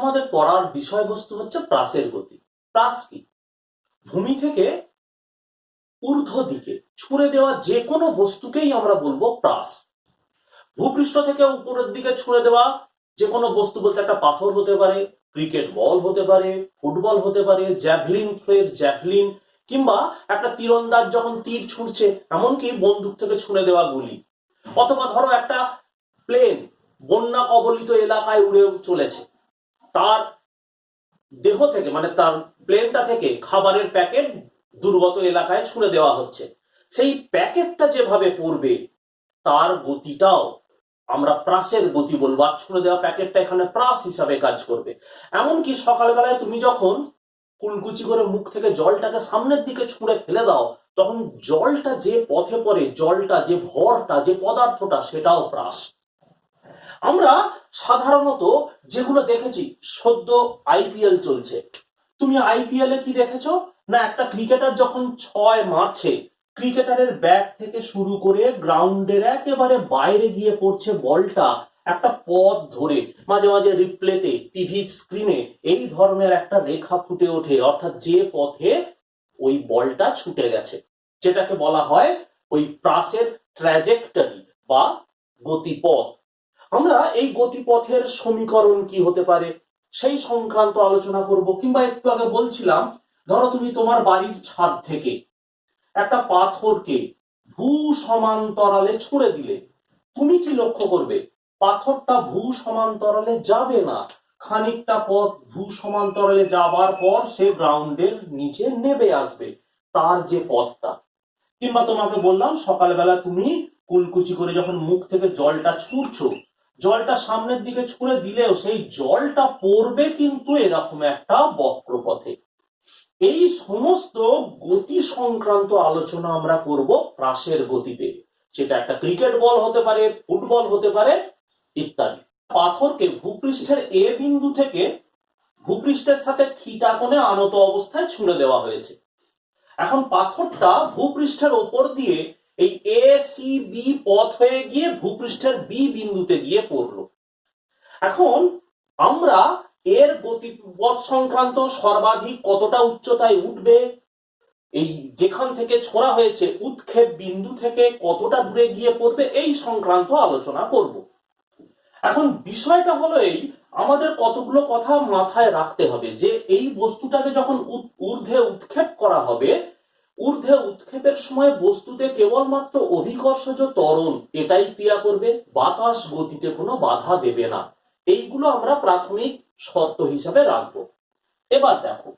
আমাদের পড়ার বিষয়বস্তু হচ্ছে প্রাসের গতি। প্রাস কি? ভূমি থেকে ঊর্ধ্ব দিকে ছুঁড়ে দেওয়া যে কোনো বস্তুকেই আমরা বলবো প্রাস। ভূপৃষ্ঠ থেকে উপরের দিকে ছুঁড়ে দেওয়া যে কোনো বস্তু বলতে একটা পাথর হতে পারে, ক্রিকেট বল হতে পারে, ফুটবল হতে পারে, জ্যাভলিন থ্রোয়ের জ্যাভলিন, কিংবা একটা তীরন্দাজ যখন তীর ছুঁড়ছে, এমনকি বন্দুক থেকে ছুঁড়ে দেওয়া গুলি, অথবা ধরো একটা প্লেন বন্যা কবলিত এলাকায় উড়ে চলেছে, তার দেহ থেকে মানে তার প্লেনটা থেকে খাবারের প্যাকেট দুর্গত এলাকায় ছুঁড়ে দেওয়া হচ্ছে, সেই প্যাকেটটা যেভাবে পড়বে তার গতিটাও আমরা প্রাসের গতি বলবো। আর ছুঁড়ে দেওয়া প্যাকেটটা এখানে প্রাস হিসাবে কাজ করবে। এমনকি সকালবেলায় তুমি যখন কুলকুচি করে মুখ থেকে জলটাকে সামনের দিকে ছুঁড়ে ফেলে দাও, তখন জলটা যে পথে পড়ে, জলটা যে ভরটা, যে পদার্থটা, সেটাও প্রাস। আমরা সাধারণত যেগুলো দেখেছি, সদ্য আইপিএল চলছে, তুমি আইপিএল এ কি দেখেছো না, একটা ক্রিকেটার যখন 6 মারছে, ক্রিকেটারের ব্যাট থেকে শুরু করে গ্রাউন্ডের একেবারে বাইরে গিয়ে পড়ছে বলটা একটা পথ ধরে। মাঝে মাঝে রিপ্লেতে, টিভি স্ক্রিনে এই ধরনের একটা রেখা ফুটে ওঠে, অর্থাৎ যে পথে ওই বলটা ছুটে গেছে, যেটাকে বলা হয় ওই প্রাসের ট্র্যাজেক্টরি বা গতিপথ। আমরা এই গতিপথের সমীকরণ কি হতে পারে সেই সংক্রান্ত আলোচনা করব। কিংবা একটু আগে বলছিলাম, ধরো তুমি তোমার বাড়ির ছাদ থেকে একটা পাথরকে ভূ সমান্তরালে ছুঁড়ে দিলে, তুমি কি লক্ষ্য করবে? পাথরটা ভূ সমান্তরালে যাবে না, খানিকটা পথ ভূ সমান্তরালে যাবার পর সে গ্রাউন্ডের নিচে নেমে আসবে, তার যে পথটা। কিংবা তোমাকে বললাম, সকালবেলা তুমি কুলকুচি করে যখন মুখ থেকে জলটা ছুঁড়ছো, জলটা সামনের দিকে ছুঁড়ে দিলেও সেই জলটা পড়বে কিন্তু এরকম একটা বক্রপথে। এই সমস্ত গতি সংক্রান্ত আলোচনা আমরা করব প্রাসের গতিতে, সেটা একটা ক্রিকেট বল হতে পারে, ফুটবল হতে পারে, ইত্যাদি। পাথরকে ভূপৃষ্ঠের এ বিন্দু থেকে ভূপৃষ্ঠের সাথে থিটা কোণে আনত অবস্থায় ছুঁড়ে দেওয়া হয়েছে। এখন পাথরটা ভূপৃষ্ঠের ওপর দিয়ে এই এ সি বি পথ হয়ে গিয়ে ভূপৃষ্ঠের বি বিন্দুতে গিয়ে পড়লো। এখন আমরা এর গতিপথ সংক্রান্ত সর্বাধিক কতটা উচ্চতায় উঠবে, এই যেখান থেকে ছোঁড়া হয়েছে উৎক্ষেপ বিন্দু থেকে কতটা দূরে গিয়ে পড়বে, এই সংক্রান্ত আলোচনা করব। এখন বিষয়টা হলো এই, আমাদের কতগুলো কথা মাথায় রাখতে হবে যে এই বস্তুটাকে যখন ঊর্ধ্বে উৎক্ষেপ করা হবে, ঊর্ধ্বে উৎক্ষেপের সময় বস্তুতে কেবলমাত্র অভিকর্ষজ ত্বরণ এটাই ক্রিয়া করবে, বাতাস গতিতে কোনো বাধা দেবে না। এইগুলো আমরা প্রাথমিক শর্ত হিসাবে রাখবো। এবার দেখো,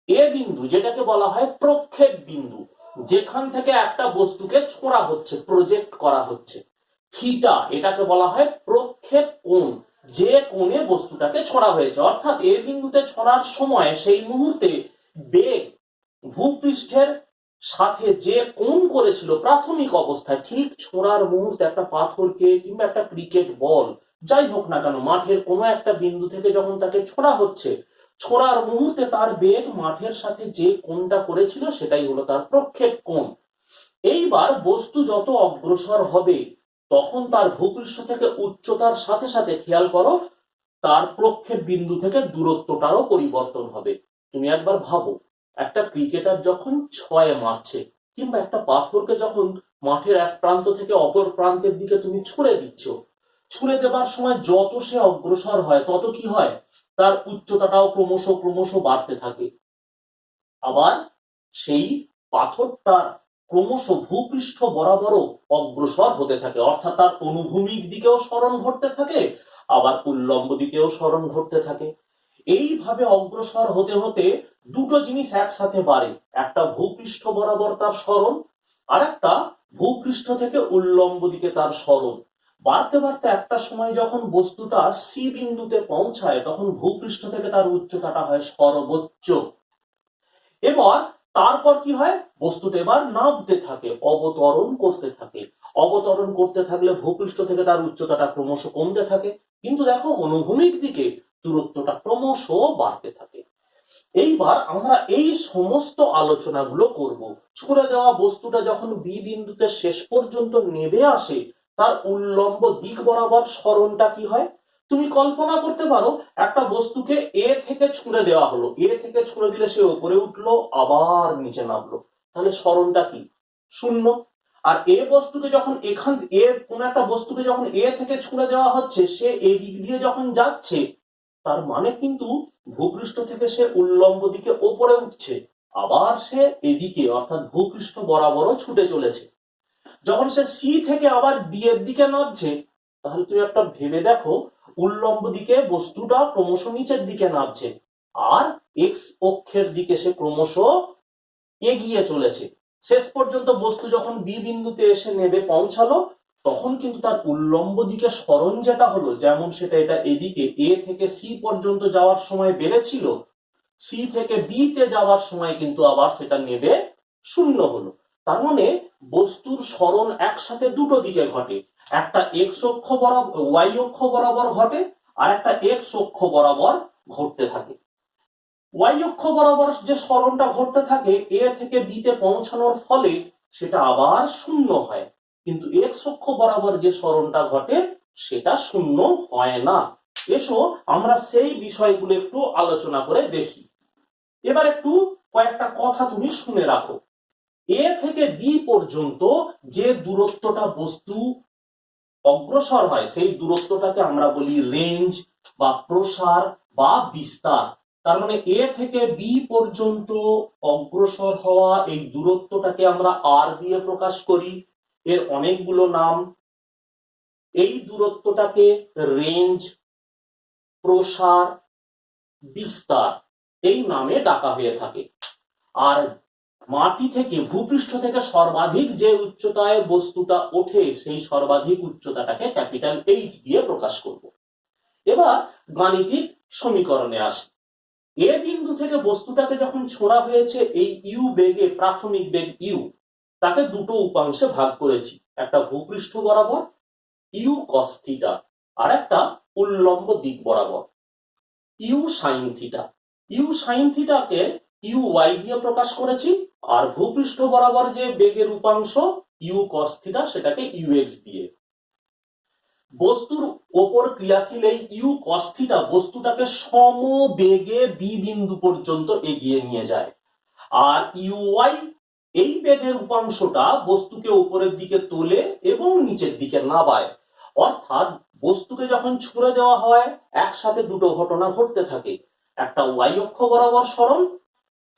এ বিন্দু যেটাকে বলা হয় প্রক্ষেপ বিন্দু, যেখান থেকে একটা বস্তুকে ছোঁড়া হচ্ছে, প্রজেক্ট করা হচ্ছে, থিটা এটাকে বলা হয় প্রক্ষেপ কোণ, যে কোণে বস্তুটাকে ছোঁড়া হয়েছে। অর্থাৎ এ বিন্দুতে ছোঁড়ার সময় সেই মুহূর্তে বেগ ভূপৃষ্ঠের সাথে যে কোণ করেছিল প্রাথমিক অবস্থায়, ঠিক ছোঁড়ার মুহূর্তে একটা পাথরকে কিংবা একটা ক্রিকেট বল যাই হোক না কেন, মাঠের কোনো একটা বিন্দু থেকে যখন তাকে ছোঁড়া হচ্ছে, ছোঁড়ার মুহূর্তে তার বেগ মাঠের সাথে যে কোণটা করেছিল সেটাই হলো তার প্রক্ষেপ কোণ। এইবার বস্তু যত অগ্রসর হবে তখন তার ভূপৃষ্ঠ থেকে উচ্চতার সাথে সাথে, খেয়াল করো, তার প্রক্ষেপ বিন্দু থেকে দূরত্বটারও পরিবর্তন হবে। তুমি একবার ভাবো, একটা ক্রিকেটার যখন 6 মারছে, কিংবা একটা পাথরকে যখন মাঠের এক প্রান্ত থেকে অপর প্রান্তের দিকে তুমি ছুঁড়ে দিচ্ছ, ছুঁড়ে দেবার সময় যত সে অগ্রসর হয় তত কি হয়, তার উচ্চতাটাও ক্রমশ ক্রমশ বাড়তে থাকে। আবার সেই পাথরটার ক্রমশ ভূপৃষ্ঠ বরাবরও অগ্রসর হতে থাকে, অর্থাৎ তার অনুভূমিক দিকেও সরণ ঘটতে থাকে, আবার উল্লম্ব দিকেও সরণ ঘটতে থাকে। এইভাবে অগ্রসর হতে হতে দুটো জিনিস একসাথে বাড়ে, একটা ভূপৃষ্ঠ বরাবর তার সরণ, আর একটা ভূপৃষ্ঠ থেকে উল্লম্ব দিকে তার সরণ। বাড়তে বাড়তে একটা সময় যখন বস্তুটা সি বিন্দুতে পৌঁছায়, তখন ভূপৃষ্ঠ থেকে তার উচ্চতাটা হয় সর্বোচ্চ। এবার তারপর কি হয়, বস্তুটা এবার নামতে থাকে, অবতরণ করতে থাকে। অবতরণ করতে থাকলে ভূপৃষ্ঠ থেকে তার উচ্চতাটা ক্রমশ কমতে থাকে, কিন্তু দেখো অনুভূমিক দিকে দূরত্বটা ক্রমশ বাড়তে থাকে। এইবার আমরা এই সমস্ত আলোচনাগুলো করব। ছুঁড়ে দেওয়া বস্তুটা যখন বি বিন্দুতে শেষ পর্যন্ত নেমে আসে, তার উল্লম্ব দিক বরাবর সরণটা কি হয়, তুমি কল্পনা করতে পারো একটা বস্তুকে এ থেকে ছুঁড়ে দেওয়া হলো, এ থেকে ছুঁড়ে দিলে সে উপরে উঠলো আবার নিচে নামলো, তাহলে সরণটা কি? শূন্য। আর এ বস্তুকে যখন কোন একটা বস্তুকে যখন এ থেকে ছুঁড়ে দেওয়া হচ্ছে, সে এই দিক দিয়ে যখন যাচ্ছে, তার মানে কিন্তু ভূপৃষ্ঠ থেকে সে উল্লম্ব দিকে ওপরে উঠছে, আবার সে এদিকে অর্থাৎ ভূপৃষ্ঠ বরাবরও ছুটে চলেছে। যখন সে সি থেকে আবার বি এর দিকে নামছে, তাহলে তুমি একটা ভেবে দেখো, উল্লম্ব দিকে বস্তুটা ক্রমশ নিচের দিকে নামছে, আর এক্স অক্ষের দিকে সে ক্রমশ এগিয়ে চলেছে। শেষ পর্যন্ত বস্তু যখন বি বিন্দুতে এসে নেবে পৌঁছালো, তখন কিন্তু তার উল্লম্ব দিকে সরণ যেটা হলো, যেমন সেটা এটা এদিকে এ থেকে সি পর্যন্ত যাওয়ার সময় বেড়েছিল, সি থেকে বি তে যাওয়ার সময় কিন্তু আবার সেটা নেবে শূন্য হলো। তার মানে বস্তুর সরণ একসাথে দুটো দিকে ঘটে, একটা এক্স অক্ষ বরাবর ওয়াই অক্ষ বরাবর ঘটে, আর একটা এক্স অক্ষ বরাবর ঘটতে থাকে। ওয়াই অক্ষ বরাবর যে সরণটা ঘটতে থাকে এ থেকে বি তে পৌঁছানোর ফলে সেটা আবার শূন্য হয়, কিন্তু এক্স অক্ষ বরাবর যে সরণটা ঘটে সেটা শূন্য হয় না। এসো আমরা সেই বিষয়গুলো একটু আলোচনা করে দেখি। এবার একটু কয়েকটা কথা তুমি শুনে রাখো। এ থেকে বি পর্যন্ত যে দূরত্বটা বস্তু অগ্রসর হয়, সেই দূরত্বটাকে আমরা বলি রেঞ্জ বা প্রসার বা বিস্তার। তার মানে এ থেকে বি পর্যন্ত অগ্রসর হওয়া এই দূরত্বটাকে আমরা আর দিয়ে প্রকাশ করি, এর অনেকগুলো নাম। এই দূরত্বটাকে রেঞ্জ, প্রসার, বিস্তার এই নামে ডাকা হয়ে থাকে। আর মাটি থেকে ভূপৃষ্ঠ থেকে সর্বাধিক যে উচ্চতায় বস্তুটা ওঠে, সেই সর্বাধিক উচ্চতাটাকে ক্যাপিটাল এইচ দিয়ে প্রকাশ করব। এবার গাণিতিক সমীকরণে আসি। এ বিন্দু থেকে বস্তুটাকে যখন ছোড়া হয়েছে এই ইউ বেগে, প্রাথমিক বেগ ইউ, তাকে দুটো উপাংশে ভাগ করেছি, একটা ভূপৃষ্ঠ বরাবর ইউ কস থিটা, আর একটা উল্লম্ব দিক বরাবর U sine theta. U sine থিটাকে ইউ ওয়াই দিয়ে প্রকাশ করেছি, আর ভূপৃষ্ঠ বরাবর যে বেগের উপাংশ ইউ কস থিটা সেটাকে ইউ এক্স দিয়ে। বস্তুর ওপর ক্রিয়াশীল এই ইউ কস থিটা বস্তুটাকে সমবেগে বি বিন্দু পর্যন্ত এগিয়ে নিয়ে যায়, আর ইউ ওয়াই এই বেগের উপাংশটা বস্তুকে উপরের দিকে তোলে এবং নিচের দিকে নামায়। অর্থাৎ বস্তুকে যখন ছুঁড়ে দেওয়া হয়, একসাথে দুটো ঘটনা ঘটতে থাকে, একটা ওয়াই অক্ষ বরাবর সরণ,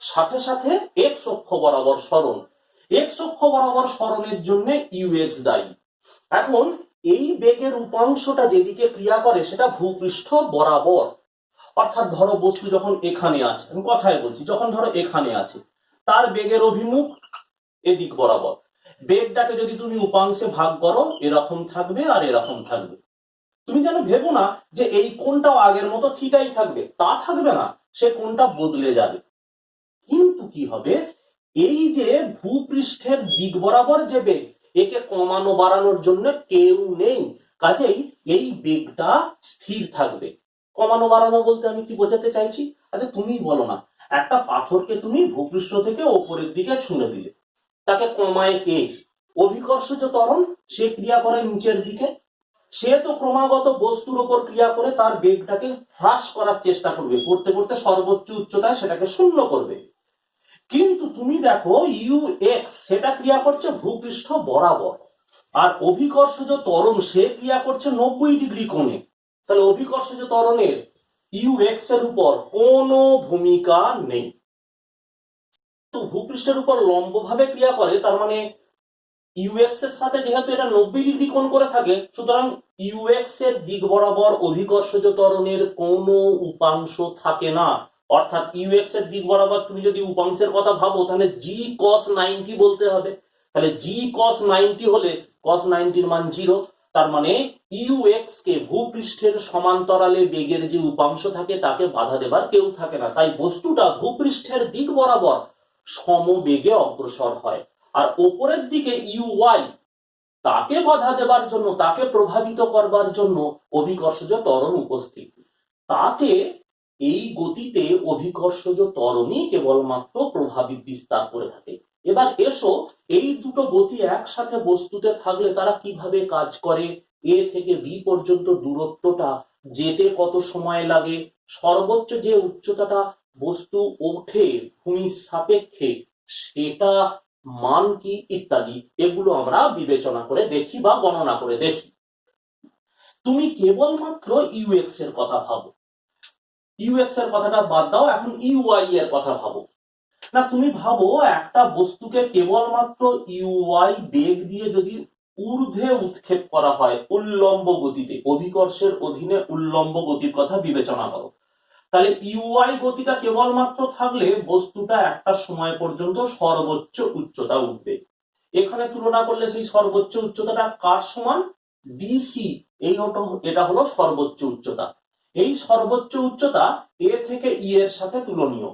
সাথে সাথে এক্স অক্ষ বরাবর সরণ। এক্স অক্ষ বরাবর সরণের জন্য ইউ এক্স দায়ী। এখন এই বেগের উপাংশটা যেদিকে ক্রিয়া করে সেটা ভূপৃষ্ঠ বরাবর। অর্থাৎ ধরো বস্তু যখন এখানে আছে, আমি কথায় বলছি, যখন ধরো এখানে আছে, তার বেগের অভিমুখ এদিক বরাবর। বেগটাকে যদি তুমি উপাংশে ভাগ করো, এরকম থাকবে আর এরকম থাকবে। তুমি যেন ভেবো না যে এই কোণটাও আগের মতো থিটাই থাকবে, তা থাকবে না, সে কোণটা বদলে যাবে। কিন্তু কি হবে, এই যে ভূপৃষ্ঠের দিক বরাবর যে বেগ, একে কমানো বাড়ানোর জন্য কেউ নেই, কাজেই এই বেগটা স্থির থাকবে। কমানো বাড়ানো বলতে আমি কি বোঝাতে চাইছি? আচ্ছা তুমি বলো না, একটা পাথরকে তুমি ভূপৃষ্ঠ থেকে ওপরের দিকে ছুঁড়ে দিলে, তাকে কমায় কে? অভিকর্ষজ ত্বরণ, সে ক্রিয়া করে নিচের দিকে। সে তো ক্রমাগত বস্তুর উপর ক্রিয়া করে তার বেগটাকে হ্রাস করার চেষ্টা করবে, করতে করতে সর্বোচ্চ উচ্চতায় সেটাকে শূন্য করবে। কিন্তু তুমি দেখো ইউ এক্স সেটা ক্রিয়া করছে ভূপৃষ্ঠ বরাবর, আর অভিকর্ষজ ত্বরণ সে ক্রিয়া করছে 90 ডিগ্রি কোণে। তাহলে অভিকর্ষজ ত্বরণের ইউ এক্স এর উপর কোনো ভূমিকা নেই। তো ভূপৃষ্ঠের উপর লম্বভাবে ক্রিয়া করে, তার মানে ইউ এক্স এর সাথে যেহেতু এটা 90 ডিগ্রি কোণ করে থাকে, সুতরাং ইউ এক্স এর দিক বরাবর অভিকর্ষজ ত্বরণের কোনো উপাংশ থাকে না। অর্থাৎ ইউ এক্স এর দিক বরাবর তুমি যদি উপাংশের কথা ভাবো, তাহলে জি কস 90 বলতে হবে। তাহলে জি কস 90 হলে কস 90 এর মান 0। তার মানে ইউ এক্স কে ভূপৃষ্ঠের সমান্তরালে বেগের যে উপাংশ থাকে তাকে বাধা দেবার কেউ থাকে না, তাই বস্তুটা ভূপৃষ্ঠের দিক বরাবর সমবেগে অগ্রসর হয়। আর উপরের দিকে ইউ ওয়াই, তাকে বাধা দেবার জন্য, তাকে প্রভাবিত করবার জন্য অভিকর্ষজ ত্বরণ উপস্থিত। তাকে এই গতিতে অভিকর্ষজ ত্বরণই কেবলমাত্র প্রভাবী বিস্তার করে থাকে। এবার এসো, এই দুটো গতি একসাথে বস্তুতে থাকলে তারা কিভাবে কাজ করে, এ থেকে বি পর্যন্ত দূরত্বটা যেতে কত সময় লাগে, সর্বোচ্চ যে উচ্চতাটা বস্তু ওঠে ভূমির সাপেক্ষে সেটা মান কি ইত্যাদি, এগুলো আমরা বিবেচনা করে দেখি বা গণনা করে দেখি। তুমি কেবলমাত্র ইউএক্স এর কথা ভাবো, ইউএক্স এর কথাটা বাদ দাও, এখন ইউআই এর কথা ভাবো। না, তুমি ভাবো একটা বস্তুকে কেবলমাত্র ইউআই বেগ দিয়ে যদি ঊর্ধ্বে উৎক্ষেপ করা হয় উল্লম্ব গতিতে, অভিকর্ষের অধীনে উল্লম্ব গতির কথা বিবেচনা করো, তাহলে ইউআই গতিটা কেবলমাত্র থাকলে বস্তুটা একটা সময় পর্যন্ত সর্বোচ্চ উচ্চতা উঠবে। এখানে তুলনা করলে সেই সর্বোচ্চ উচ্চতাটা কার সমান? ডিসি। এটা হলো সর্বোচ্চ উচ্চতা। এই সর্বোচ্চ উচ্চতা এ থেকে ই এর সাথে তুলনীয়।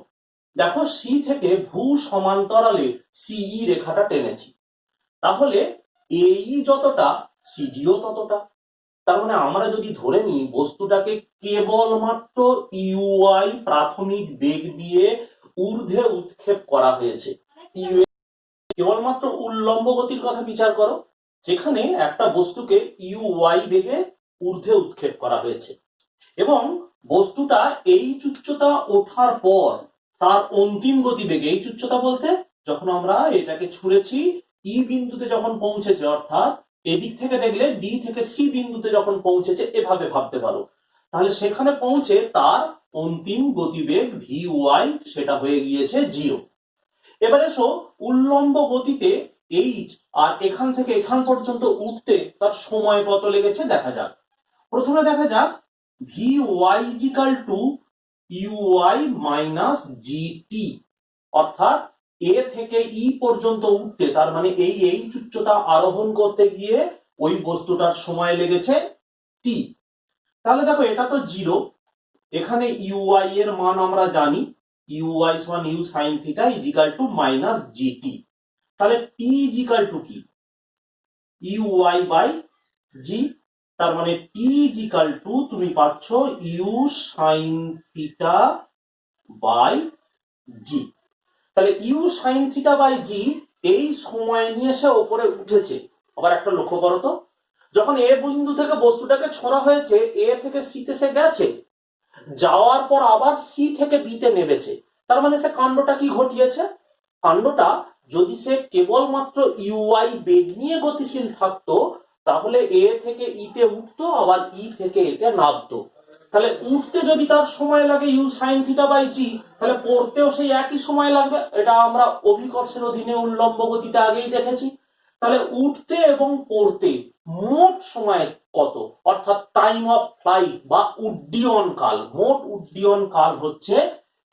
দেখো, সি থেকে ভূ সমান্তরালে সিই রেখাটা টেনেছি, তাহলে এই যতটা সিডিও ততটা। তার মানে আমরা যদি ধরে নিই বস্তুটাকে কেবলমাত্র ইউআই প্রাথমিক বেগ দিয়ে ঊর্ধ্বে উৎক্ষেপ করা হয়েছে, কেবলমাত্র উল্লম্ব গতির কথা বিচার করো, যেখানে একটা বস্তুকে ইউআই বেগে ঊর্ধ্বে উৎক্ষেপ করা হয়েছে এবং বস্তুটা এই উচ্চতা ওঠার পর তার অন্তিম গতিবেগে, এই উচ্চতা বলতে যখন আমরা এটাকে ছুঁড়েছি ই বিন্দুতে যখন পৌঁছেছে, অর্থাৎ এদিক থেকে দেখলে ডি থেকে সি বিন্দুতে যখন পৌঁছেছে, এভাবে ভাবতে পারো, তাহলে সেখানে পৌঁছে তার অন্তিম গতিবেগ ভি ওয়াই সেটা হয়ে গিয়েছে 0। এবার এসো উল্লম্ব গতিতে এইচ আর এখান থেকে এখান পর্যন্ত উঠতে তার সময় কত লেগেছে দেখা যাক। প্রথমে দেখা যাক v y equal to u i minus g t, অর্থাৎ এ থেকে ই পর্যন্ত উঠতে, তার মানে এই উচ্চতা আরোহণ করতে গিয়ে ওই বস্তুটার সময় লেগেছে টি। তাহলে দেখো এটা তো 0, এখানে ইউআই এর মান আমরা জানি, ইউআই সমান u sine theta equal to minus g t. তাহলে টি ইজিক্যাল টু কি? ইউআই বাই জি। তার মানে টি ইজিক্যাল টু তুমি পাচ্ছ u sine theta by g. তাহলে u sine theta by g এই সময় নিয়ে সে ওপরে উঠেছে। আবার একটা লক্ষ্য করো তো, যখন এ বিন্দু থেকে বস্তুটাকে ছোঁড়া হয়েছে, এ থেকে সি তে সে গেছে, যাওয়ার পর আবার সি থেকে বি তে নেমেছে, তার মানে সে কাণ্ডটা কি ঘটিয়েছে? কাণ্ডটা যদি সে কেবলমাত্র ইউআই বেগ নিয়ে গতিশীল থাকতো, তাহলে এ থেকে ই তে উঠতো, আবার ই থেকে এতে নামতো। তাহলে উঠতে যদি তার সময় লাগে you sine theta by g, তাহলে পড়তেও সেই একই সময় লাগবে। এটা আমরা অভিকর্ষের অধীনে উল্লম্ব গতিতে আগেই দেখেছি। তাহলে উঠতে এবং পড়তে মোট সময় কত, অর্থাৎ টাইম অফ ফ্লাইট বা উড্ডীয়ন কাল, মোট উড্ডীয়ন কাল হচ্ছে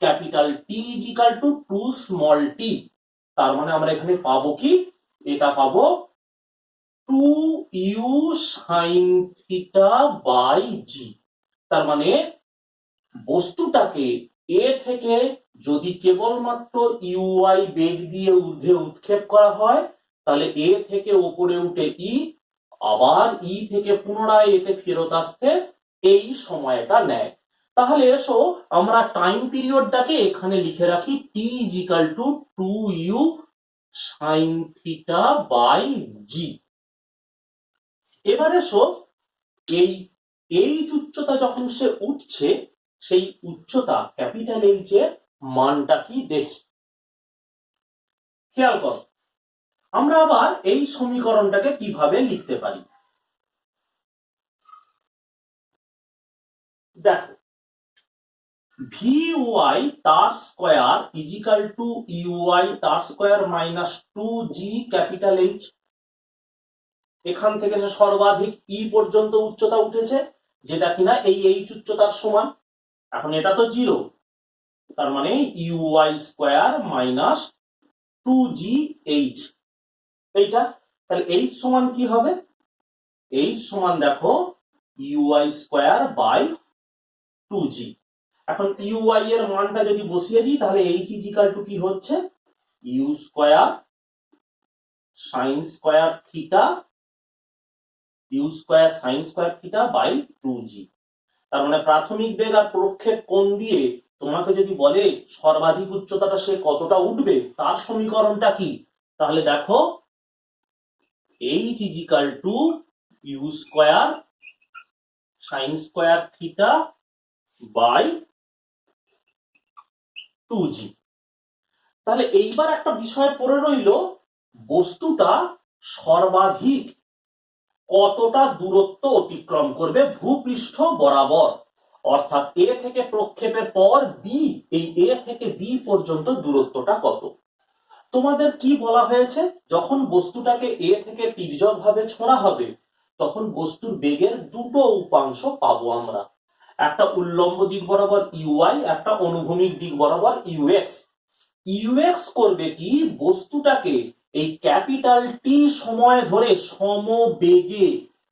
capital T equal to 2 small T. তার মানে আমরা এখানে পাবো কি? এটা পাবো 2 ইউ সাইন থিটা বাই জি। তার মানে বস্তুটাকে এ থেকে যদি কেবলমাত্র ইউআই বেগ দিয়ে ঊর্ধ্বে উৎক্ষেপ করা হয়, তাহলে এ থেকে উপরে উঠে ই, আবার ই থেকে পুনরায় এতে ফেরত আসতে এই সময়টা নেয়। তাহলে এসো আমরা টাইম পিরিয়ডটাকে এখানে লিখে রাখি, T equal to 2 U sine theta by G. এবার এসো এই উচ্চতা যখন সে উঠছে, সেই উচ্চতা ক্যাপিটাল এইচ এর মানটা কি দেখি। খেয়াল করো, আমরা আবার এই সমীকরণটাকে কিভাবে লিখতে পারি। দেখো, ভি ওয়াই তার স্কয়ার ইজিক্যাল টু ইউআই তার square minus 2g capital H. এখান থেকে সে সর্বাধিক ই পর্যন্ত উচ্চতা উঠেছে, যেটা কিনা এই উচ্চতার সমান। এখন এটা তো 0, তার মানে ইউআই স্কয়ার মাইনাস 2gh এইটা। তাহলে এইচ সমান কি হবে? এইচ সমান দেখো ইউআই স্কয়ার বাই 2g। এখন ইউআই এর মানটা যদি বসিয়ে দিই, তাহলে এইচ ইজিক্যাল টু কি হচ্ছে? U square sine square theta, u square sine square theta by 2g। তার মানে প্রাথমিক বেগ আর প্রক্ষেপ কোণ দিয়ে তোমাকে যদি বলে সর্বাধিক উচ্চতাটা সে কতটা উঠবে, তার সমীকরণটা কি? তাহলে দেখো h equal to you square sine square theta by 2g। তাহলে এইবার একটা বিষয় পড়ে রইল, বস্তুটা সর্বাধিক কতটা দূরত্ব অতিক্রম করবে ভূপৃষ্ঠ বরাবর, অর্থাৎ এ থেকে প্রক্ষেপের পর বি, এই এ থেকে বি পর্যন্ত দূরত্বটা কত। তোমাদের কি বলা হয়েছে, যখন বস্তুটাকে এ থেকে তির্যক ভাবে ছোঁড়া হবে তখন বস্তুর বেগের দুটো উপাংশ পাবো আমরা, একটা উল্লম্ব দিক বরাবর ইউআই, একটা অনুভূমিক দিক বরাবর ইউএক্স। ইউএক্স করবে কি, বস্তুটাকে এই ক্যাপিটাল টি সময় ধরে সমবেগে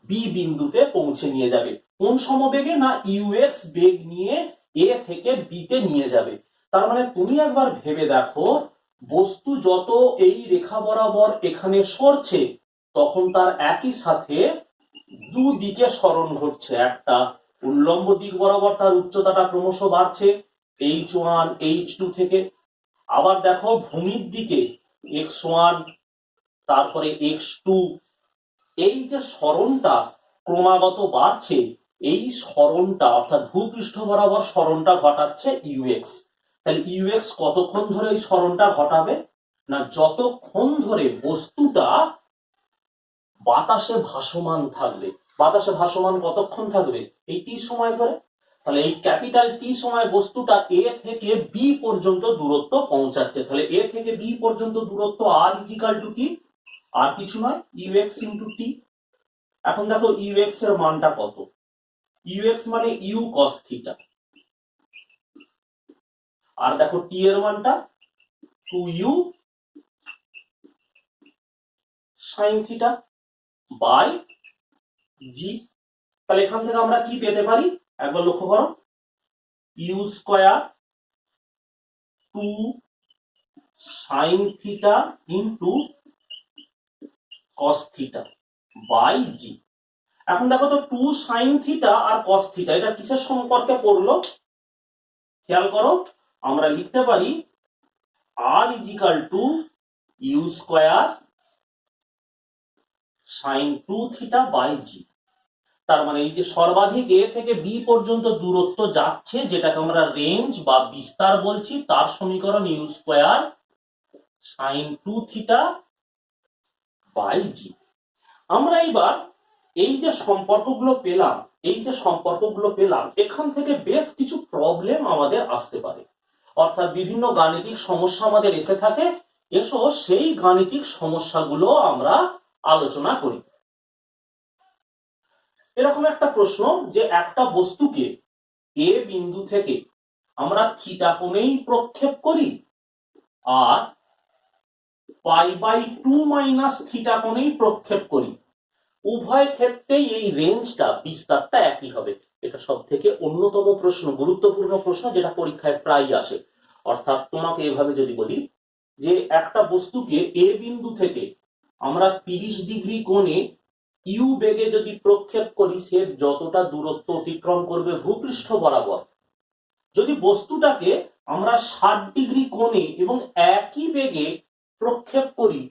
বি বিন্দুতে পৌঁছে নিয়ে যাবে। কোন সমবেগে, না ইউএক্স বেগ নিয়ে এ থেকে বি তে নিয়ে যাবে। তার মানে তুমি একবার ভেবে দেখো, বস্তু যত এই রেখা বরাবর এখানে সরছে তখন তার একই সাথে দুদিকে সরণ ঘটছে। একটা উল্লম্ব দিক বরাবর তার উচ্চতাটা ক্রমশ বাড়ছে h1 h2 থেকে, আবার দেখো ভূমির দিকে x1 তারপরে x2, এই যে সরণটা ক্রমাগত বাড়ছে, এই সরণটা অর্থাৎ ভূপৃষ্ঠ বরাবর সরণটা ঘটাচ্ছে ইউএক্স। তাহলে ইউএক্স কতক্ষণ ধরে এই সরণটা ঘটাবে, না যতক্ষণ ধরে বস্তুটা বাতাসে ভাসমান থাকবে। বাতাসে ভাসমান কতক্ষণ থাকবে, এই টি সময় ধরে। তাহলে এই ক্যাপিটাল টি সময় বস্তুটা এ থেকে বি পর্যন্ত দূরত্ব পৌঁছাচ্ছে। তাহলে এ থেকে বি পর্যন্ত দূরত্ব আর ইজিক্যাল টু কি, আর কিছু নয় ইউএক্স ইন্টু টি। এখন দেখো ইউএক্স এর মানটা কত, ইউএক্স মানে ইউ কস থিটা, আর দেখো টি এর মানটা 2u sine theta by g. তাহলে এখান থেকে আমরা কি পেতে পারি, একবার লক্ষ্য করো, U square 2 sine theta into cos theta by G. এখন দেখো তো 2 সাইন থিটা আর কস থিটা এটা কিসের সম্পর্কে পড়লো, খেয়াল করো, আমরা লিখতে পারি R equal to you square sine 2 theta by জি। তার মানে এই যে সর্বাধিক এ থেকে বি পর্যন্ত দূরত্ব যাচ্ছে, যেটাকে আমরা রেঞ্জ বা বিস্তার বলছি, তার সমীকরণ U square sine 2 theta by G. আমরা এবার এই যে সম্পর্কগুলো পেলাম, এখান থেকে বেশ কিছু প্রবলেম আমাদের আসতে পারে, অর্থাৎ বিভিন্ন গাণিতিক সমস্যা আমাদের এসে থাকে। এসো সেই গাণিতিক সমস্যাগুলো আমরা আলোচনা করি। এরকম একটা প্রশ্ন, যে একটা বস্তুকে এ বিন্দু থেকে আমরা থিটা কোণেই প্রক্ষেপ করি আর π/2 মাইনাস থিটা কোণেই প্রক্ষেপ করি, উভয় ক্ষেত্রেই এই রেঞ্জটা বিস্তারটা একই হবে। এটা সব থেকে অন্যতম প্রশ্ন, গুরুত্বপূর্ণ প্রশ্ন, যেটা পরীক্ষায় প্রায় আসে। অর্থাৎ তোমাকে এভাবে যদি বলি যে একটা বস্তুকে এ বিন্দু থেকে আমরা 30 ডিগ্রি কোণে ইউ বেগে যদি প্রক্ষেপ করি, সে যতটা দূরত্ব অতিক্রম করবে ভূপৃষ্ঠ বরাবর, যদি বস্তুটাকে আমরা 60 ডিগ্রি কোণে এবং একই বেগে প্রক্ষেপ করি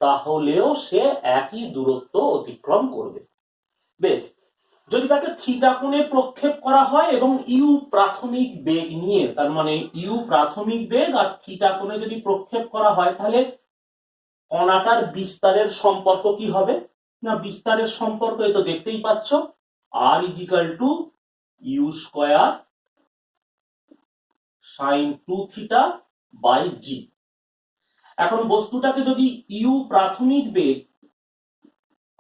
তাহলেও সে একই দূরত্ব অতিক্রম করবে। বেশ, যদি তাকে থিটা কোণে প্রক্ষেপ করা হয় এবং ইউ প্রাথমিক বেগ নিয়ে, তার মানে ইউ প্রাথমিক বেগ আর থিটা কোণে যদি প্রক্ষেপ করা হয়, তাহলে কণাটার বিস্তারের সম্পর্ক কি হবে, না বিস্তারের সম্পর্ক এই তো দেখতেই পাচ্ছ, R equal to you square sine 2 theta by G. এখন বস্তুটাকে যদি ইউ প্রাথমিক বেগ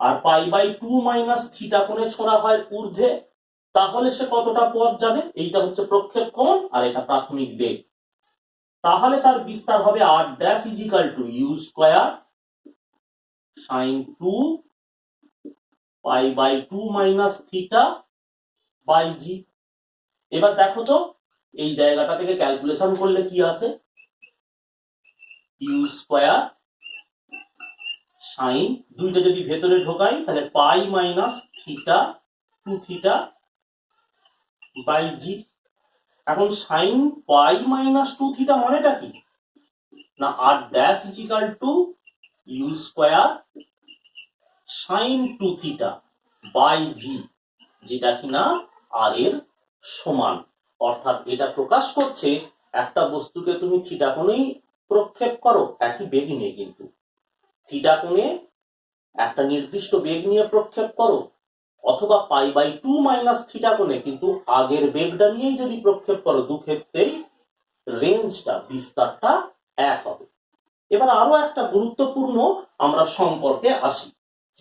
আর π/2 মাইনাস থিটা কোণে ছোড়া হয় ঊর্ধ্বে, তাহলে সে কতটা পথ যাবে, এইটা হচ্ছে প্রক্ষেপ কোণ আর এটা প্রাথমিক বেগ, তাহলে তার বিস্তার হবে R dash equal to you square sine 2 π/2 minus theta by G. এবার দেখো তো এই জায়গাটা থেকে ক্যালকুলেশন করলে কি আসে, ইউ স্কয়ার সাইন, দুইটা যদি ভেতরে ঢোকাই তাহলে pi minus theta 2 theta by G. এখন সাইন পাই মাইনাস 2 থিটা মানেটা কি, না R dash equal to you square sine 2 theta by G, যেটা কিনা আর এর সমান। অর্থাৎ এটা প্রকাশ করছে একটা বস্তুকে তুমি থিটা কোণেই প্রক্ষেপ করো, একই বেগ নিয়ে, কিন্তু থিটা কোণে একটা নির্দিষ্ট বেগ নিয়ে প্রক্ষেপ করো, অথবা π/2 মাইনাস থিটা কোণে কিন্তু আগের বেগটা নিয়েই যদি প্রক্ষেপ করো, দুক্ষেত্রেই রেঞ্জটা, বিস্তারটা এক হবে। এবার আরো একটা গুরুত্বপূর্ণ আমরা সম্পর্কে আসি।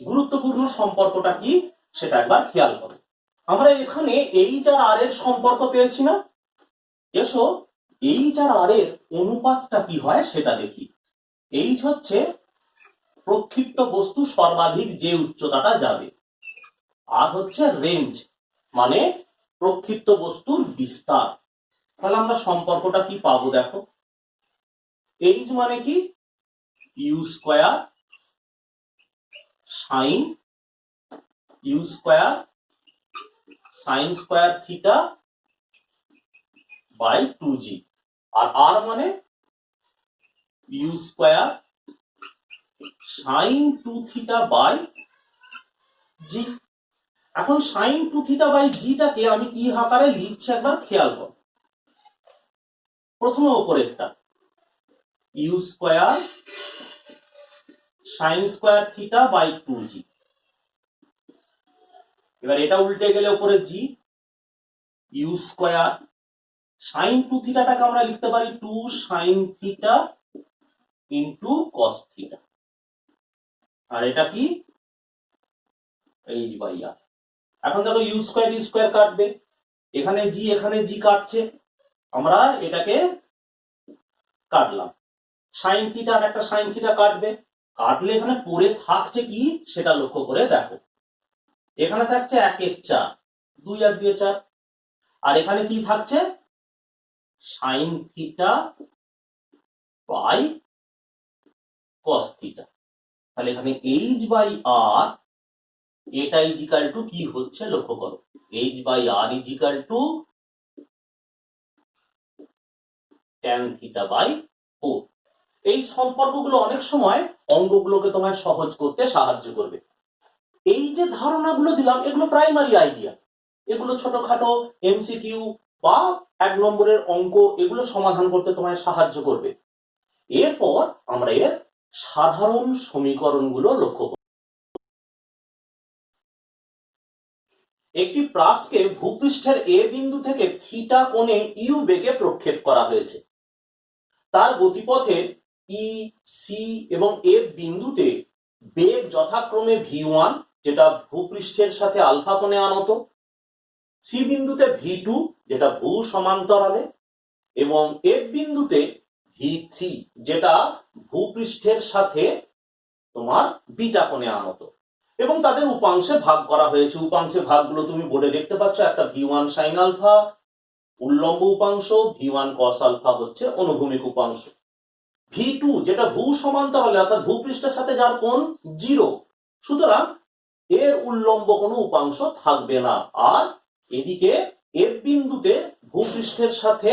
গুরুত্বপূর্ণ সম্পর্কটা কি সেটা একবার খেয়াল করো। আমরা এখানে এইচ আর আর এর সম্পর্ক পেয়েছি না? এসো এইচ আর আর এর অনুপাতটা কি হয় সেটা দেখি। এইচ হচ্ছে প্রক্ষিপ্ত বস্তু সর্বাধিক যে উচ্চতাটা যাবে, আর হচ্ছে রেঞ্জ মানে প্রক্ষিপ্ত বস্তুর বিস্তার। তাহলে আমরা সম্পর্কটা কি পাবো দেখো। এইচ মানে কি? U square sine U square sine square theta by 2g, আর আর মানে U square sine 2 theta by G. এখন সাইন 2 থিটা বাই জিটাকে আমি কি আকারে লিখছি একবার খেয়াল কর। প্রথমে উপরেরটা u square sine square theta by 2g, এবার এটা উল্টে গেলে উপরে জি, ইউ স্কয়ার সাইন 2 থিটাটাকে আমরা লিখতে পারি 2 sine theta into cos theta, আর এটা কি এইচ বাই আর। এখন দেখো ইউ স্কয়ার কাটবে, এখানে জি কাটছে, আমরা এটাকে কাটলাম। সাইন থিটা আর একটা সাইন থিটা কাটবে, কাটলে এখানে পড়ে থাকছে কি সেটা লক্ষ্য করে দেখো। এখানে থাকছে 1 এর 4, 2 আর 2 4, আর এখানে কি থাকছে sine theta by cos theta. তাহলে এখানে এইচ বাই আর এটা ইজিক্যাল টু কি হচ্ছে লক্ষ্য করো, h by R equal to tan theta by 4। এই সম্পর্কগুলো অনেক সময় অঙ্কগুলোকে তোমায় সহজ করতে সাহায্য করবে। এই যে ধারণাগুলো দিলাম এগুলো প্রাইমারি আইডিয়া, এগুলো ছোটখাটো এমসিকিউ বা 1 নম্বরের অঙ্ক এগুলো সমাধান করতে তোমায় সাহায্য করবে। এরপর আমরা এর সাধারণ সমীকরণগুলো লক্ষ্য করব। একটি প্রাসকে ভূপৃষ্ঠের এ বিন্দু থেকে থিটা কোণে ইউ বেগে প্রক্ষেপ করা হয়েছে। তার গতিপথে ই, সি এবং এফ বিন্দুতে বেগ যথাক্রমে v1 যেটা ভূপৃষ্ঠের সাথে আলফা কোণে আনত, সি বিন্দুতে v2 যেটা ভূ সমান্তরালে, এবং এফ বিন্দুতে v3 যেটা ভূপৃষ্ঠের সাথে তোমার বিটা কোণে আনত, এবং তাদের উপাংশে ভাগ করা হয়েছে। উপাংশে ভাগগুলো তুমি বোর্ডে দেখতে পাচ্ছ, একটা v1 সাইন আলফা উল্লম্ব উপাংশ, v1 cos আলফা হচ্ছে অনুভূমিক উপাংশ, v2 যেটা ভূ সমান্তরালে অর্থাৎ ভূপৃষ্ঠের সাথে যার কোণ 0, সুতরাং এর উল্লম্ব কোনো উপাংশ থাকবে না। আর এদিকে এফ বিন্দুতে ভূপৃষ্ঠের সাথে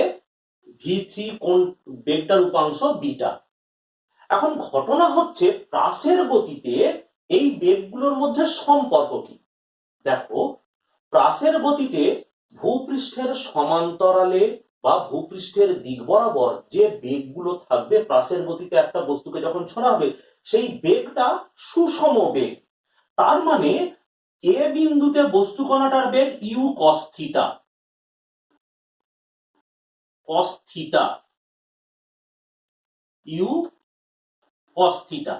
v3 কোণ বেগটার উপাংশ বিটা। এখন ঘটনা হচ্ছে প্রাসের গতিতে এই বেগগুলোর মধ্যে সম্পর্ক কি। দেখো, প্রাসের গতিতে ভূপৃষ্ঠের সমান্তরালে বা ভূপৃষ্ঠের দিক বরাবর যে বেগগুলো থাকবে, প্রাসের গতিতে একটা বস্তুকে যখন ছোড়া হবে সেই বেগটা সুষম বেগ। তার মানে এ বিন্দুতে বস্তু কণাটার বেগ u cos theta, u cos theta.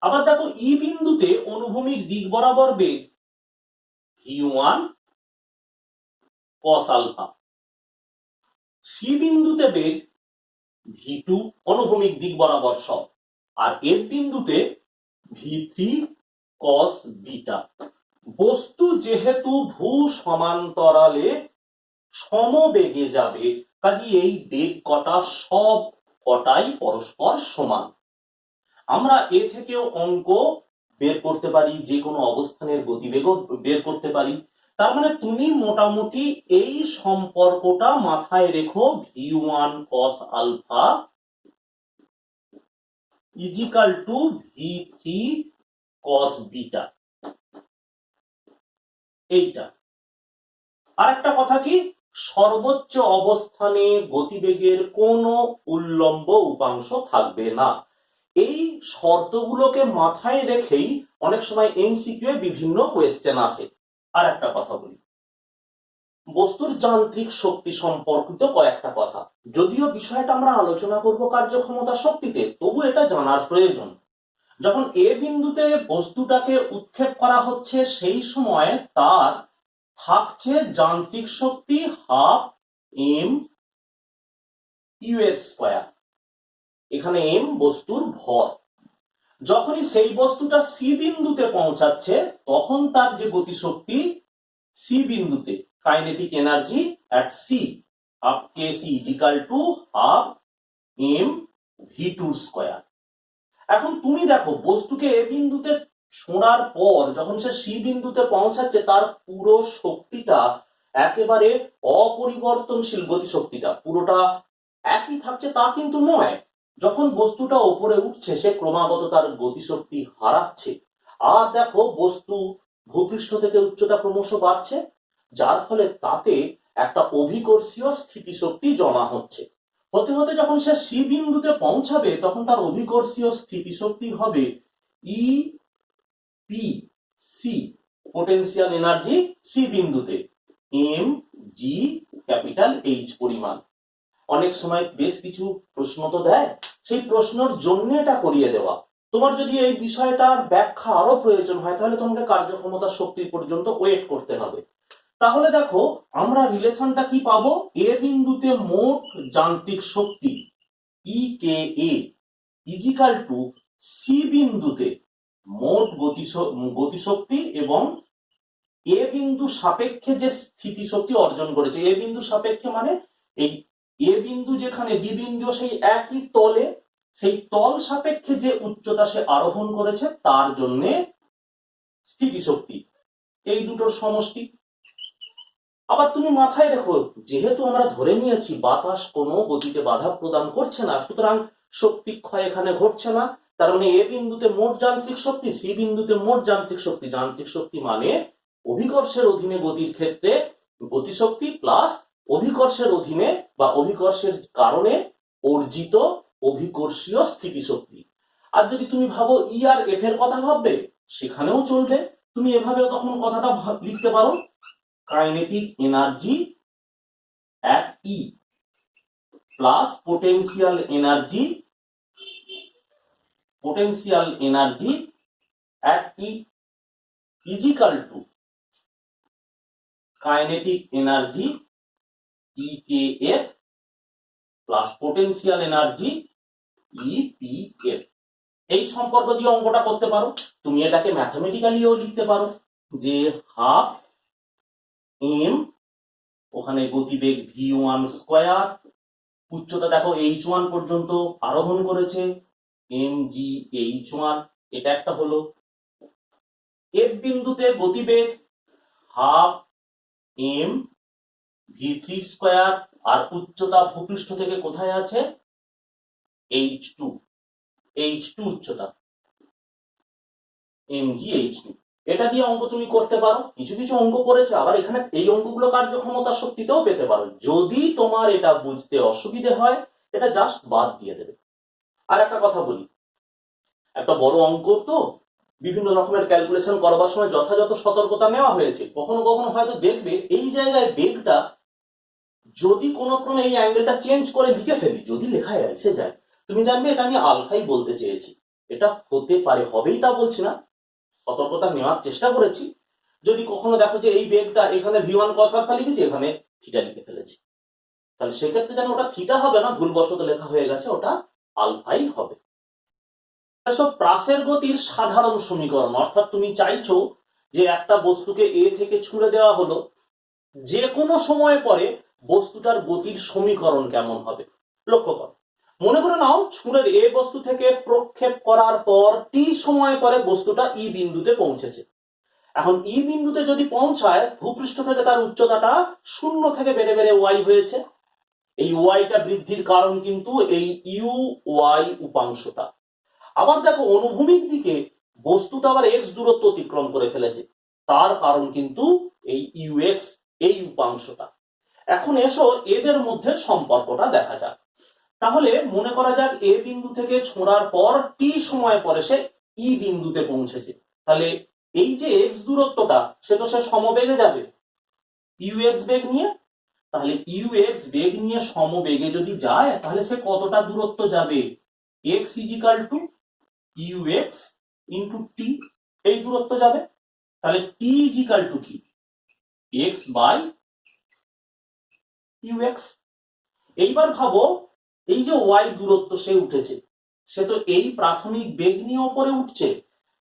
আবার দেখো ই বিন্দুতে অনুভূমিক দিক বরাবর বেগ v1 cos আলফা, সি বিন্দুতে বেগ v2 অনুভূমিক দিক বরাবর সব, আর এফ বিন্দুতে v3 cos বিটা। বস্তু যেহেতু ভূ সমান্তরালে সমবেগে যাবে, কাজে এই বেগ কটা সব কটাই পরস্পর সমান। আমরা এ থেকেও অঙ্ক বের করতে পারি, যে কোনো অবস্থানের গতিবেগও বের করতে পারি। তার মানে তুমি মোটামুটি এই সম্পর্কটা মাথায় রেখো, v1 cos alpha equal to v3 cos beta. এইটা আর একটা কথা কি, সর্বোচ্চ অবস্থানে গতিবেগের কোনো উল্লম্ব উপাংশ থাকবে না। এই শর্তগুলোকে মাথায় রেখেই অনেক সময় এমসিকিউ এ বিভিন্ন কোয়েশ্চেন আসে। আর একটা কথা বলি, বস্তুর যান্ত্রিক শক্তি সম্পর্কিত কয়েকটা কথা, যদিও বিষয়টা আমরা আলোচনা করব কার্যক্ষমতা শক্তিতে, তবু এটা জানার প্রয়োজন। যখন এ বিন্দুতে বস্তুটাকে উৎক্ষেপ করা হচ্ছে সেই সময় তার থাকছে যান্ত্রিক শক্তি হাফ এম ইউ এর স্কয়ার। এখানে এম বস্তুর ভর। যখনই সেই বস্তুটা সি বিন্দুতে পৌঁছাচ্ছে তখন তার যে গতিশক্তি সি বিন্দুতে, kinetic energy at C half K C equal to half m v two square. এখন তুমি দেখো বস্তুকে এ বিন্দুতে ছোঁড়ার পর যখন সে সি বিন্দুতে পৌঁছাচ্ছে তার পুরো শক্তিটা একেবারে অপরিবর্তনশীল, গতিশক্তিটা পুরোটা একই থাকছে তা কিন্তু নয়। যখন বস্তুটা ওপরে উঠছে সে ক্রমাগত তার গতিশক্তি হারাচ্ছে। আর দেখো বস্তু ভূপৃষ্ঠ থেকে উচ্চতা ক্রমশ বাড়ছে, যার ফলে তাতে একটা অভিকর্ষীয় স্থিতিশক্তি জমা হচ্ছে। হতে হতে যখন সে সি বিন্দুতে পৌঁছাবে তখন তার অভিকর্ষীয় স্থিতিশক্তি হবে E P C, potential energy C বিন্দুতে এম জি ক্যাপিটাল এইচ পরিমাণ। অনেক সময় বেশ কিছু প্রশ্ন তো দেয়, সেই প্রশ্নের জন্য এটা করিয়ে দেওয়া। তোমার যদি এই বিষয়টার ব্যাখ্যা আরো প্রয়োজন হয় তাহলে তোমাকে কার্যক্ষমতা শক্তি পর্যন্ত ওয়েট করতে হবে। তাহলে দেখো আমরা রিলেশনটা কি পাবো, এ বিন্দুতে মোট যান্ত্রিক শক্তি ই কে এ ইজিক্যাল টু সি বিন্দুতে মোট গতিশক্তি এবং এ বিন্দু সাপেক্ষে যে স্থিতিশক্তি অর্জন করেছে। এ বিন্দু সাপেক্ষে মানে এই এ বিন্দু যেখানে বি বিন্দু সেই একই তলে, সেই তল সাপেক্ষে যে উচ্চতা সে আরোহণ করেছে তার জন্য স্থিতিশক্তি, এই দুটোর সমষ্টি। আবার তুমি মাথায় রেখো, যেহেতু আমরা ধরে নিয়েছি বাতাস কোনো গতিতে বাধা প্রদান করছে না, সুতরাং শক্তি ক্ষয় এখানে ঘটছে না। তার মানে এ বিন্দুতে মোট যান্ত্রিক শক্তি, সি বিন্দুতে মোট যান্ত্রিক শক্তি। যান্ত্রিক শক্তি মানে অভিকর্ষের অধীনে গতির ক্ষেত্রে গতিশক্তি প্লাস অভিকর্ষের অধীনে বা অভিকর্ষের কারণে অর্জিত অভিকর্ষীয় স্থিতিশক্তি। আর যদি তুমি ভাবো ই আর এফ এর কথা ভাববে সেখানেও চলবে, তুমি এভাবেও তখন কথাটা লিখতে পারো, kinetic energy at E plus potential energy at E is equal to kinetic energy EKF plus potential energy EPF। এই সম্পর্ক দিয়ে অঙ্কটা করতে পারো। তুমি এটাকে ম্যাথমেটিক্যালিও লিখতে পারো যে হাফ এম, ওখানে গতিবেগ v1 স্কয়ার, উচ্চতা দেখো h1 পর্যন্ত আরোহণ করেছে mgh1, এটা একটা হলো। এফ বিন্দুতে গতিবেগ হাফ এম v3 স্কয়ার, আর উচ্চতা ভূপৃষ্ঠ থেকে কোথায় আছে h2 উচ্চতা mgh2। এটা দিয়ে অঙ্ক তুমি করতে পারো, কিছু কিছু অঙ্ক করেছে, আবার এখানে এই অঙ্কগুলো কার্যক্ষমতা শক্তিতেও পেতে পারো। যদি তোমার এটা বুঝতে অসুবিধে হয় এটা জাস্ট বাদ দিয়ে দেবে। আর একটা কথা বলি, একটা বড় অঙ্ক তো বিভিন্ন রকমের ক্যালকুলেশন করবার সময় যথাযথ সতর্কতা নেওয়া হয়েছে। কখনো কখনো হয়তো দেখবে এই জায়গায় বেগটা যদি কোনো ক্রমে এই অ্যাঙ্গেলটা চেঞ্জ করে লিখে ফেলি, যদি লেখায় এসে যায়, তুমি জানবে এটা আমি আলফাই বলতে চেয়েছি। এটা হতে পারে, হবেই তা বলছি না, সতর্কতা নেওয়ার চেষ্টা করেছি। যদি কখনো দেখো যে এই বেগটা এখানে v1 cos আলফা লিখেছি, এখানে থিটা লিখে ফেলেছি, তাহলে সেক্ষেত্রে যেন ওটা থিটা হবে না, ভুলবশত লেখা হয়ে গেছে, ওটা আলফাই হবে। সব প্রাসের গতির সাধারণ সমীকরণ, অর্থাৎ তুমি চাইছো যে একটা বস্তুকে এ থেকে ছুঁড়ে দেওয়া হলো, যে কোনো সময় পরে বস্তুটার গতির সমীকরণ কেমন হবে। লক্ষ্য করো, মনে করে নাও ছুঁড়ে এ বস্তু থেকে প্রক্ষেপ করার পর টি সময় পরে বস্তুটা ই বিন্দুতে পৌঁছেছে। এখন ই বিন্দুতে যদি পৌঁছায় ভূপৃষ্ঠ থেকে তার উচ্চতাটা 0 থেকে বেড়ে বেড়ে ওয়াই হয়েছে। এই ওয়াইটা বৃদ্ধির কারণ কিন্তু এই ইউ ওয়াই উপাংশটা। আবার দেখো অনুভূমিক দিকে বস্তুটা আবার এক্স দূরত্ব অতিক্রম করে ফেলেছে, তার কারণ কিন্তু এই ইউএক্স এই উপাংশটা। এখন এসো এদের মধ্যে সম্পর্কটা দেখা যাক। তাহলে মনে করা যাক এ বিন্দু থেকে ছোঁড়ার পর টি সময় পরে সে ই বিন্দুতে পৌঁছেছে, তাহলে এই যে এক্স দূরত্বটা সে তো সে সমবেগে যাবে ইউ এক্স বেগ নিয়ে। তাহলে ইউ এক্স বেগ নিয়ে সমবেগে যদি যায় তাহলে সে কতটা দূরত্ব যাবে? X equal to u x into t, এই দূরত্ব যাবে। তাহলে টি ইজিক্যাল টু কি? X by u x. এইবার ভাবো এই যে ওয়াই দূরত্ব সে উঠেছে, সে তো এই প্রাথমিক বেগ নিয়ে ওপরে উঠছে,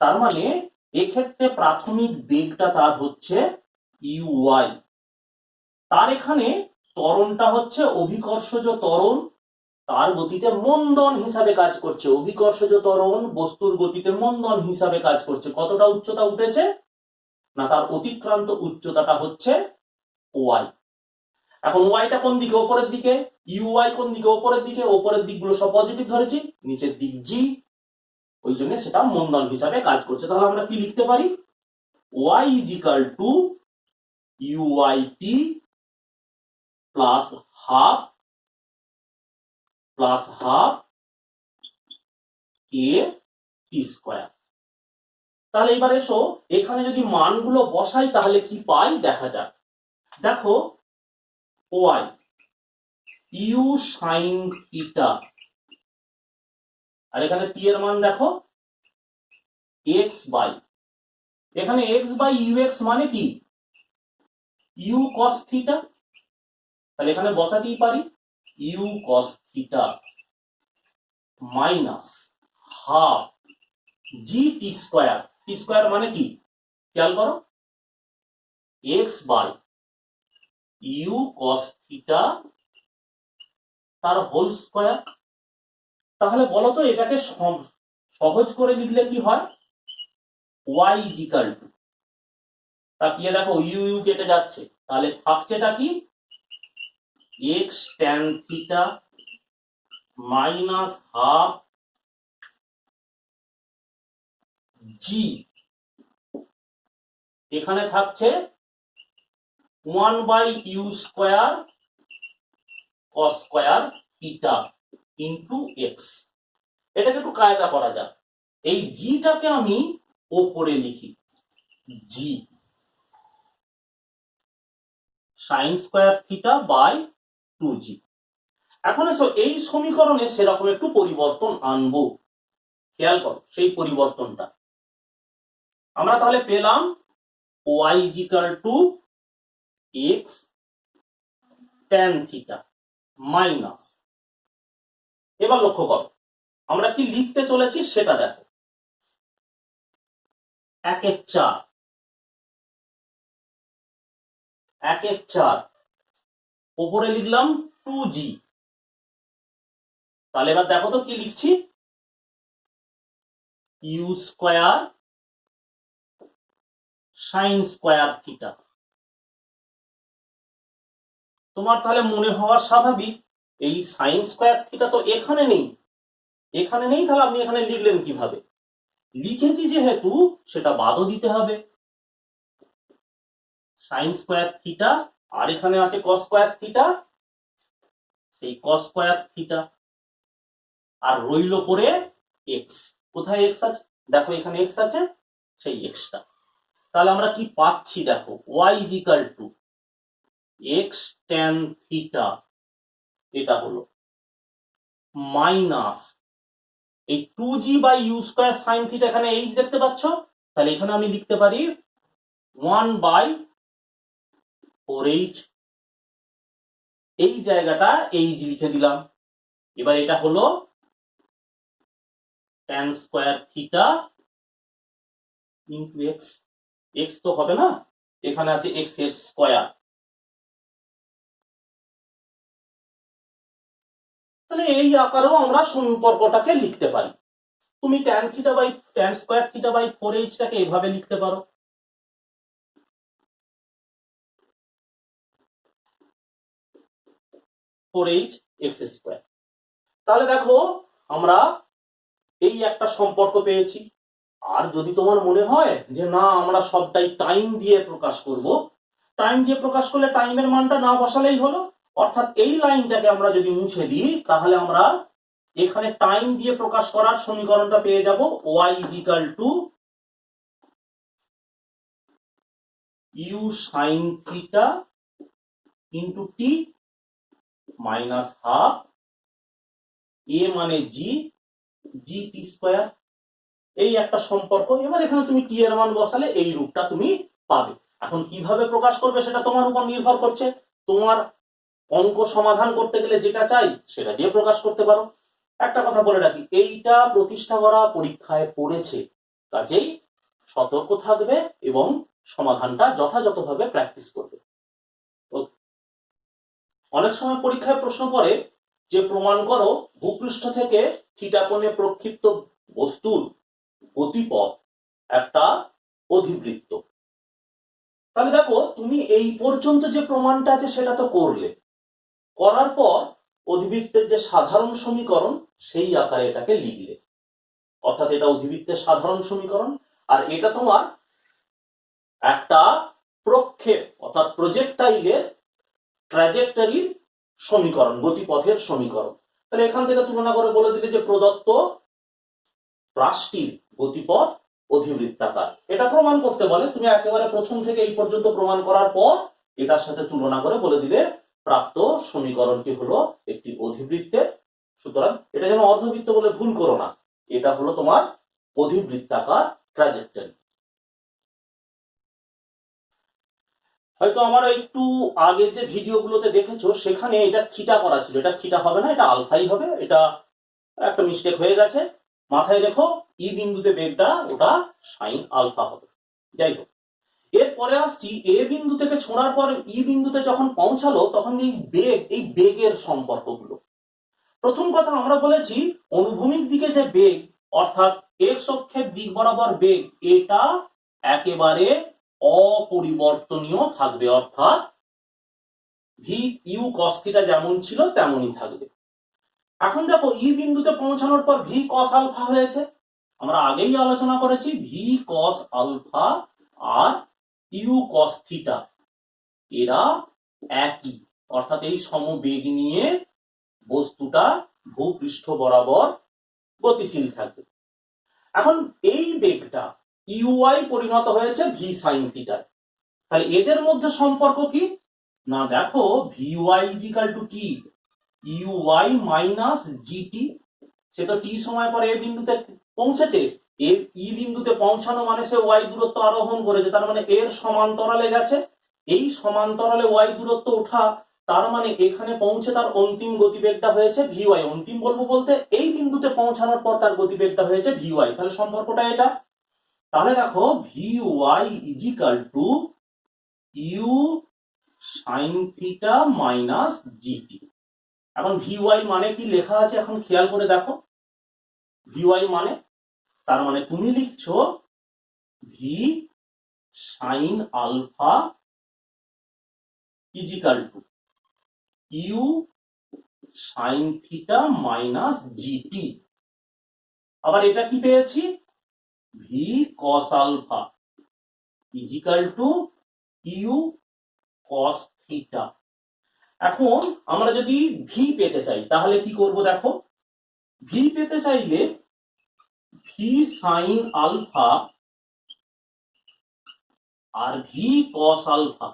তার মানে এক্ষেত্রে প্রাথমিক বেগটা তার হচ্ছে ইউ ওয়াই। তার এখানে ত্বরণটা হচ্ছে অভিকর্ষজ ত্বরণ, তার গতিতে মন্দন হিসাবে কাজ করছে। অভিকর্ষজ ত্বরণ বস্তুর গতিতে মন্দন হিসাবে কাজ করছে। কতটা উচ্চতা উঠেছে? না, তার অতিক্রান্ত উচ্চতাটা হচ্ছে ওয়াই। এখন ওয়াইটা কোন দিকে? ওপরের দিকে। ইউ ওয়াই কোন দিকে? ওপরের দিকে। ওপরের দিকগুলো সব পজিটিভ ধরেছি, নিচের দিক জি, ওই জন্য সেটা মন্দন হিসাবে কাজ করছে। তাহলে আমরা কি লিখতে পারি? Y equal to u y t plus half a t square. তাহলে এবার এসো এখানে যদি মানগুলো বসাই তাহলে কি পাই দেখা যাক। দেখো ওয়াই ইউ সাইন থিটা, আর এখানে টি এর মান দেখো এক্স বাই, এখানে এক্স বাই ইউ এক্স মানে কি? U cos theta. তাহলে এখানে বসাতেই পারি u cos theta minus half g t square. T square মানে কি খেয়াল করো, x by u cos theta তার হোল স্কোয়ার। তাহলে বলো তো এটাকে সহজ করে লিখলে কি হয়? ওয়াই ইজিক্যাল টু, তাকিয়ে দেখো ইউ ইউ কেটে যাচ্ছে, তাহলে থাকছেটা কি? X tan theta minus half g, এখানে থাকছে 1/u square cos square theta into x. এটাকে একটু কায়দা করা যাক। এই জিটাকে আমি ওপরে লিখি, g sin square theta by 2g। এখন এসো এই সমীকরণে সেরকম একটু পরিবর্তন আনবো, খেয়াল করো সেই পরিবর্তনটা। আমরা তাহলে পেলাম y equal to x tan theta minus, এবার লক্ষ্য করো আমরা কি লিখতে চলেছি সেটা দেখো, 1/4 1/4 উপরে লিখলাম 2g। তাহলে এবার দেখো তো কি লিখছি, u square sine square theta. তোমার তাহলে মনে হওয়া স্বাভাবিক এই সাইন স্কয়ার থিটা তো এখানে নেই, এখানে নেই, তাহলে আপনি এখানে লিখলেন কিভাবে? লিখেছি যেহেতু সেটা বাদও দিতে হবে। সাইন স্কয়ার থিটা আর এখানে আছে কস স্কয়ার থিটা, সেই কস স্কয়ার থিটা আর রইল পরে এক্স। কোথায় এক্স আছে? দেখো এখানে এক্স আছে, সেই এক্সটা। তাহলে আমরা কি পাচ্ছি দেখো, y equal to x tan theta, এটা হলো মাইনাস এই 2g by u square sine theta, এখানে এইচ দেখতে পাচ্ছ, তাহলে এখানে আমি লিখতে পারি 1/4h। এই জায়গাটা এইচ লিখে দিলাম। এবার এটা হলো tan square theta into x. X তো হবে না, এখানে আছে এক্স এর স্কয়ার। তাহলে এই আকারেও আমরা সম্পর্কটাকে লিখতে পারি। তুমি tan theta by tan square theta by 4h টাকে এভাবে লিখতে পারো, x স্কয়ার। তাহলে দেখো আমরা এই একটা সম্পর্ক পেয়েছি। আর যদি তোমার মনে হয় যে না আমরা সবটাই টাইম দিয়ে প্রকাশ করব, টাইম দিয়ে প্রকাশ করলে টাইমের মানটা না বসালেই হলো, অর্থাৎ এই লাইনটাকে আমরা যদি মুছে দিই তাহলে আমরা এখানে টাইম দিয়ে প্রকাশ করার সমীকরণটা পেয়ে যাব y equal to u sine theta into t minus half এ মানে জি জি টি স্কোয়ার। এই একটা সম্পর্ক। এবার এখানে তুমি টি এর মান বসালে এই রূপটা তুমি পাবে। এখন কিভাবে প্রকাশ করবে সেটা তোমার উপর নির্ভর করছে। তোমার অঙ্ক সমাধান করতে গেলে যেটা চাই সেটা দিয়ে প্রকাশ করতে পারো। একটা কথা বলে রাখি, এইটা প্রতিষ্ঠা করা পরীক্ষায় পড়েছে, কাজেই সতর্ক থাকবে এবং সমাধানটা যথাযথভাবে প্র্যাকটিস করবে। অনেক সময় পরীক্ষায় প্রশ্ন পড়ে যে প্রমাণ করো ভূপৃষ্ঠ থেকে থিটা কোণে প্রক্ষিপ্ত বস্তুর গতিপথ একটা অধিবৃত্ত। তাহলে দেখো তুমি এই পর্যন্ত যে প্রমাণটা আছে সেটা তো করলে, করার পর অধিবৃত্তের যে সাধারণ সমীকরণ সেই আকারে এটাকে লিখলে, অর্থাৎ এটা অধিবৃত্তের সাধারণ সমীকরণ আর এটা তোমার একটা প্রক্ষেপ অর্থাৎ প্রজেক্টাইলের ট্র্যাজেক্টরির সমীকরণ, গতিপথের সমীকরণ। তাহলে এখান থেকে তুলনা করে বলে দিলে যে প্রদত্ত রাশিটির গতিপথ অধিবৃত্তাকার। এটা প্রমাণ করতে বলে, তুমি একেবারে প্রথম থেকে এই পর্যন্ত প্রমাণ করার পর এটার সাথে তুলনা করে বলে দিলে প্রাপ্ত সমীকরণটি হলো একটি অধিবৃত্তের। সুতরাং এটা যেন অর্ধবৃত্ত বলে ভুল করো না, এটা হলো তোমার অধিবৃত্তাকার ট্র্যাজেক্টরি। হয়তো আমার একটু আগে যে ভিডিওগুলোতে দেখেছো সেখানে এটা থিটা করা ছিল, এটা থিটা হবে না, এটা আলফাই হবে। এটা একটা মিস্টেক হয়ে গেছে, মাথায় রেখো ই বিন্দুতে বেগটা ওটা সাইন আলফা হবে। যাই হোক, এরপরে আসছি এ বিন্দু থেকে ছোঁড়ার পর ই বিন্দুতে যখন পৌঁছালো তখন এই বেগের সম্পর্কগুলো। প্রথম কথা আমরা বলেছি অনুভূমিক দিকে যে বেগ অর্থাৎ এক্স অক্ষের দিক বরাবর বেগ এটা একেবারে অপরিবর্তনীয় থাকবে, অর্থাৎ ভি ইউ কস থিটা যেমন ছিল তেমনই থাকবে। এখন দেখো ই বিন্দুতে পৌঁছানোর পর ভি কস আলফা হয়েছে, আমরা আগেই আলোচনা করেছি ভি কস আলফা আর ইউ কস থিটা এরা একই, অর্থাৎ এই সমবেগ নিয়ে বস্তুটা ভূপৃষ্ঠ বরাবর গতিশীল থাকবে। এখন এই বেগটা ইউআই পরিণত হয়েছে ভি সাইন থিটায়। তাহলে এদের মধ্যে সম্পর্ক কি না, দেখো ভি ওয়াই ইজিক্যাল টু কি ইউআই মাইনাস জিটি। সে তো টি সময় পরে এ বিন্দুতে পৌঁছেছে, এ ই বিন্দুতে পৌঁছানো মানে সে ওয়াই দূরত্ব আরোহণ করেছে, তার মানে এর সমান্তরালে গেছে। এই সমান্তরালে ওয়াই দূরত্ব ওঠা, তার মানে এখানে পৌঁছে তার অন্তিম গতিবেগটা হয়েছে ভি ওয়াই। অন্তিম বলবো বলতে এই বিন্দুতে পৌঁছানোর পর তার গতিবেগটা হয়েছে ভি ওয়াই। তাহলে সম্পর্কটা এটা। তাহলে দেখো v y equal to u sine theta minus g t. এখন ভি ওয়াই মানে কি লেখা আছে এখন খেয়াল করে দেখো। ভি ওয়াই মানে, তার মানে তুমি লিখছো v sine alpha equal to u sine theta minus g t. আবার এটা কি পেয়েছি v cos alpha equal to u cos theta. এখন আমরা যদি ভি পেতে চাই তাহলে কি করব, দেখো ভি পেতে চাইলে ভি সাইন আলফা আর ভি কস আলফা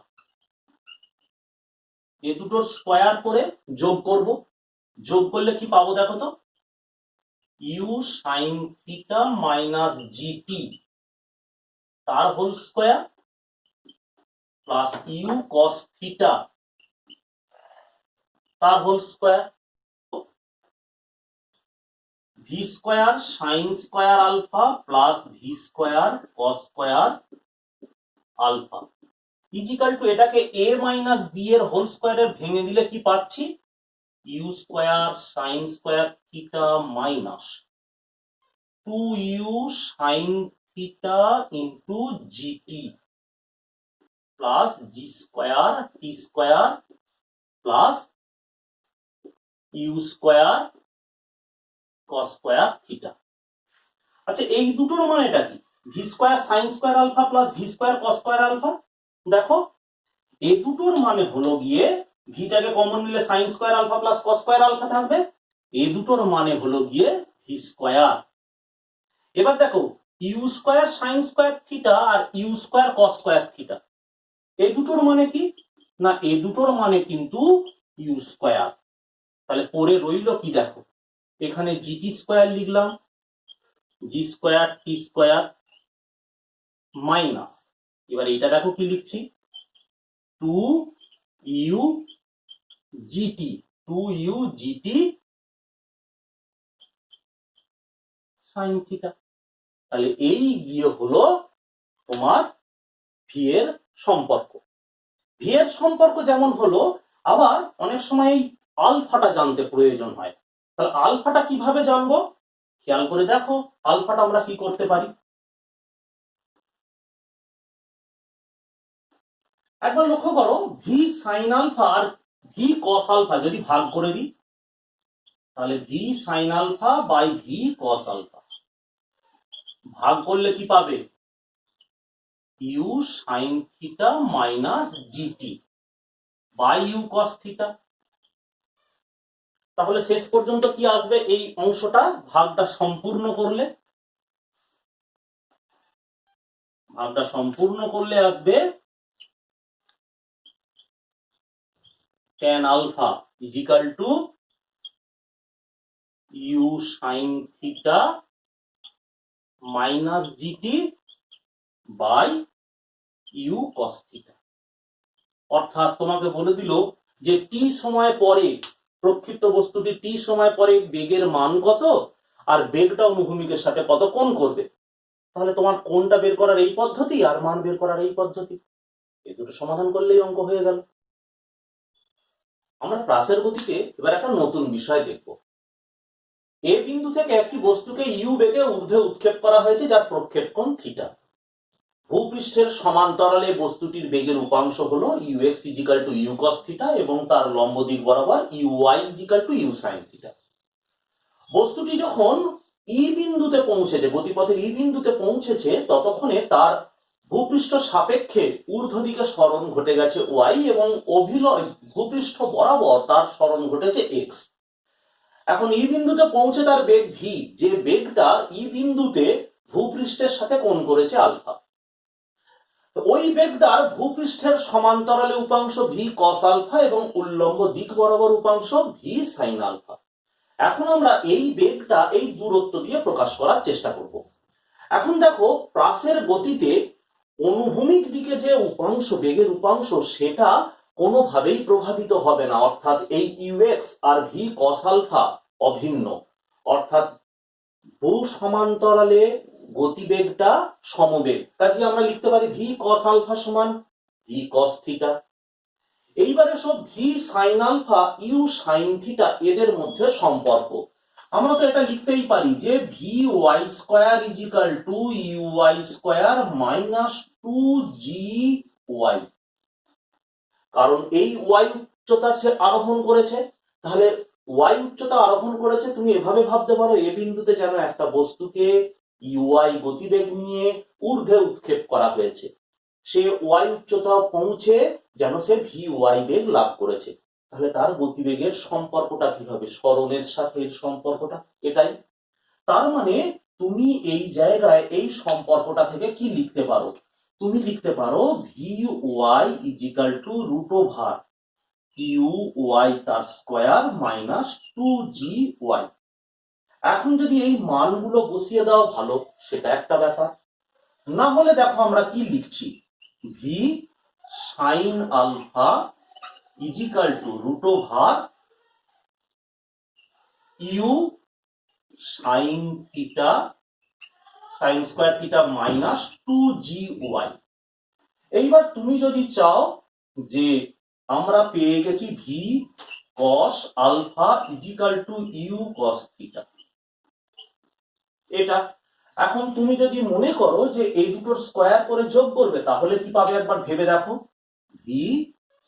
এ দুটোর স্কয়ার করে যোগ করব। যোগ করলে কি পাবো দেখো তো, u sine theta minus g t তার whole square plus u cos theta তার whole square. V square sine square alpha plus v square cos square alpha equal to এটাকে এ মাইনাস বি এর হোল স্কয়ারে ভেঙে দিলে কি পাচ্ছি, u square sine square theta minus 2u sine theta into g t plus g square t square plus u square cos square theta. আচ্ছা এই দুটোর মানেটা কি, V square sine square alpha plus v square cos square alpha. দেখো এ দুটোর মানে হলো গিয়ে ভিটাকে কমন নিলে sine square alpha plus cos square alpha থাকবে, এ দুটোর মানে হলো গিয়ে ভি স্কোয়ার। এবার দেখো u square sine square theta আর u square cos square theta, এই দুটোর মানে কি না, এ দুটোর মানে কিন্তু ইউ স্কোয়ার। তাহলে পরে রইল কি দেখো, এখানে জিটি স্কোয়ার লিখলাম, g square t square minus, এবার এটা দেখো কি লিখছি, two u g t, two u g t sine theta. তাহলে এই গিয়ে হলো তোমার ভি এর সম্পর্ক। ভি এর সম্পর্ক যেমন হলো, আবার অনেক সময় এই আলফাটা জানতে প্রয়োজন হয়। তাহলে আলফাটা কিভাবে জানবো, খেয়াল করে দেখো আলফাটা আমরা কি করতে পারি। একবার লক্ষ্য করো, ভি সাইন আলফা আর ভি কস আলফা যদি ভাগ করে দিই, তাহলে v sine alpha by v cos alpha, ভাগ করলে কি পাবে, u sine theta minus g t by u cos theta. তাহলে শেষ পর্যন্ত কি আসবে, এই অংশটা ভাগটা সম্পূর্ণ করলে, ভাগটা সম্পূর্ণ করলে আসবে tan alpha equal to u sine theta minus g t by u cos theta. অর্থাৎ তোমাকে বলে দিল যে টি সময় পরে প্রক্ষিপ্ত বস্তুটি টি সময় পরে বেগের মান কত আর বেগটা অনুভূমিকের সাথে কত কোণ করবে। তাহলে তোমার কোণটা বের করার এই পদ্ধতি আর মান বের করার এই পদ্ধতি, এই দুটো সমাধান করলেই অঙ্ক হয়ে গেল। আমরা প্রাসের গতিতে এবার একটা নতুন বিষয় দেখব। এ বিন্দু থেকে একটি বস্তুকে ইউ বেগে ঊর্ধ্বে উৎক্ষেপ করা হয়েছে যার প্রক্ষেপ কোণ থিটা। ভূপৃষ্ঠের সমান্তরালে বস্তুটির বেগের উপাংশ হলো u x equal to u cos theta এবং তার লম্ব দিক বরাবর u y equal to u sine theta. বস্তুটি যখন ই বিন্দুতে পৌঁছেছে, গতিপথের ই বিন্দুতে পৌঁছেছে, ততক্ষণে তার ভূপৃষ্ঠ সাপেক্ষে ঊর্ধ্ব দিকে সরণ ঘটে গেছে ওয়াই এবং অভিলয় ভূপৃষ্ঠ বরাবর তার সরণ ঘটেছে এক্স। এখন ই বিন্দুতে পৌঁছে তার বেগ ভি, যে বেগটা ই বিন্দুতে ভূপৃষ্ঠের সাথে কোণ করেছে আলফা, ওই বেগটার ভূপৃষ্ঠের সমান্তরালে উপাংশ ভি কস আলফা এবং উল্লম্ব দিক বরাবর উপাংশ ভি সাইন আলফা। এখন আমরা এই বেগটা এই দূরত্ব দিয়ে প্রকাশ করার চেষ্টা করব। এখন দেখো প্রাসের গতিতে অনুভূমিক দিকে যে উপাংশ, বেগের উপাংশ, সেটা কোনোভাবেই প্রভাবিত হবে না, অর্থাৎ এই ইউএক্স আর ভি কস আলফা অভিন্ন, অর্থাৎ ভূ সমান্তরালে গতিবেগটা সমবেগ, কাজে আমরা লিখতে পারি ভি কস আলফা সমান ভি কস থিটা। এইবারে সব v sine alpha u sine theta এদের মধ্যে সম্পর্ক, আমরা তো এটা লিখতেই পারি যে v y square equal to u y square minus two g y, কারণ এই ওয়াই উচ্চতা সে আরোহণ করেছে। তাহলে ওয়াই উচ্চতা আরোহণ করেছে, তুমি এভাবে ভাবতে পারো এ বিন্দুতে যেন একটা বস্তুকে ইউআই গতিবেগ নিয়ে ঊর্ধ্বে উৎক্ষেপ করা হয়েছে, সে ওয়াই উচ্চতা পৌঁছে যেন সে ভি ওয়াই বেগ লাভ করেছে। তাহলে তার গতিবেগের সম্পর্কটা কি হবে, সরণের সাথে এর সম্পর্কটা এটাই। তার মানে তুমি এই জায়গায় এই সম্পর্কটা থেকে কি লিখতে পারো, তুমি লিখতে পারো v y equal to root over u y তার square minus two g y. এখন যদি এই মানগুলো বসিয়ে দাও ভালো, সেটা একটা ব্যাপার, না হলে দেখো আমরা কি লিখছি, v sine alpha equal to root over u sine theta sine square theta minus two g y. এইবার তুমি যদি চাও যে আমরা পেয়ে গেছি v cos alpha equal to u cos theta, এটা এখন তুমি যদি মনে করো যে এই দুটোর স্কোয়ার করে যোগ করবে, তাহলে কি পাবে একবার ভেবে দেখো, ভি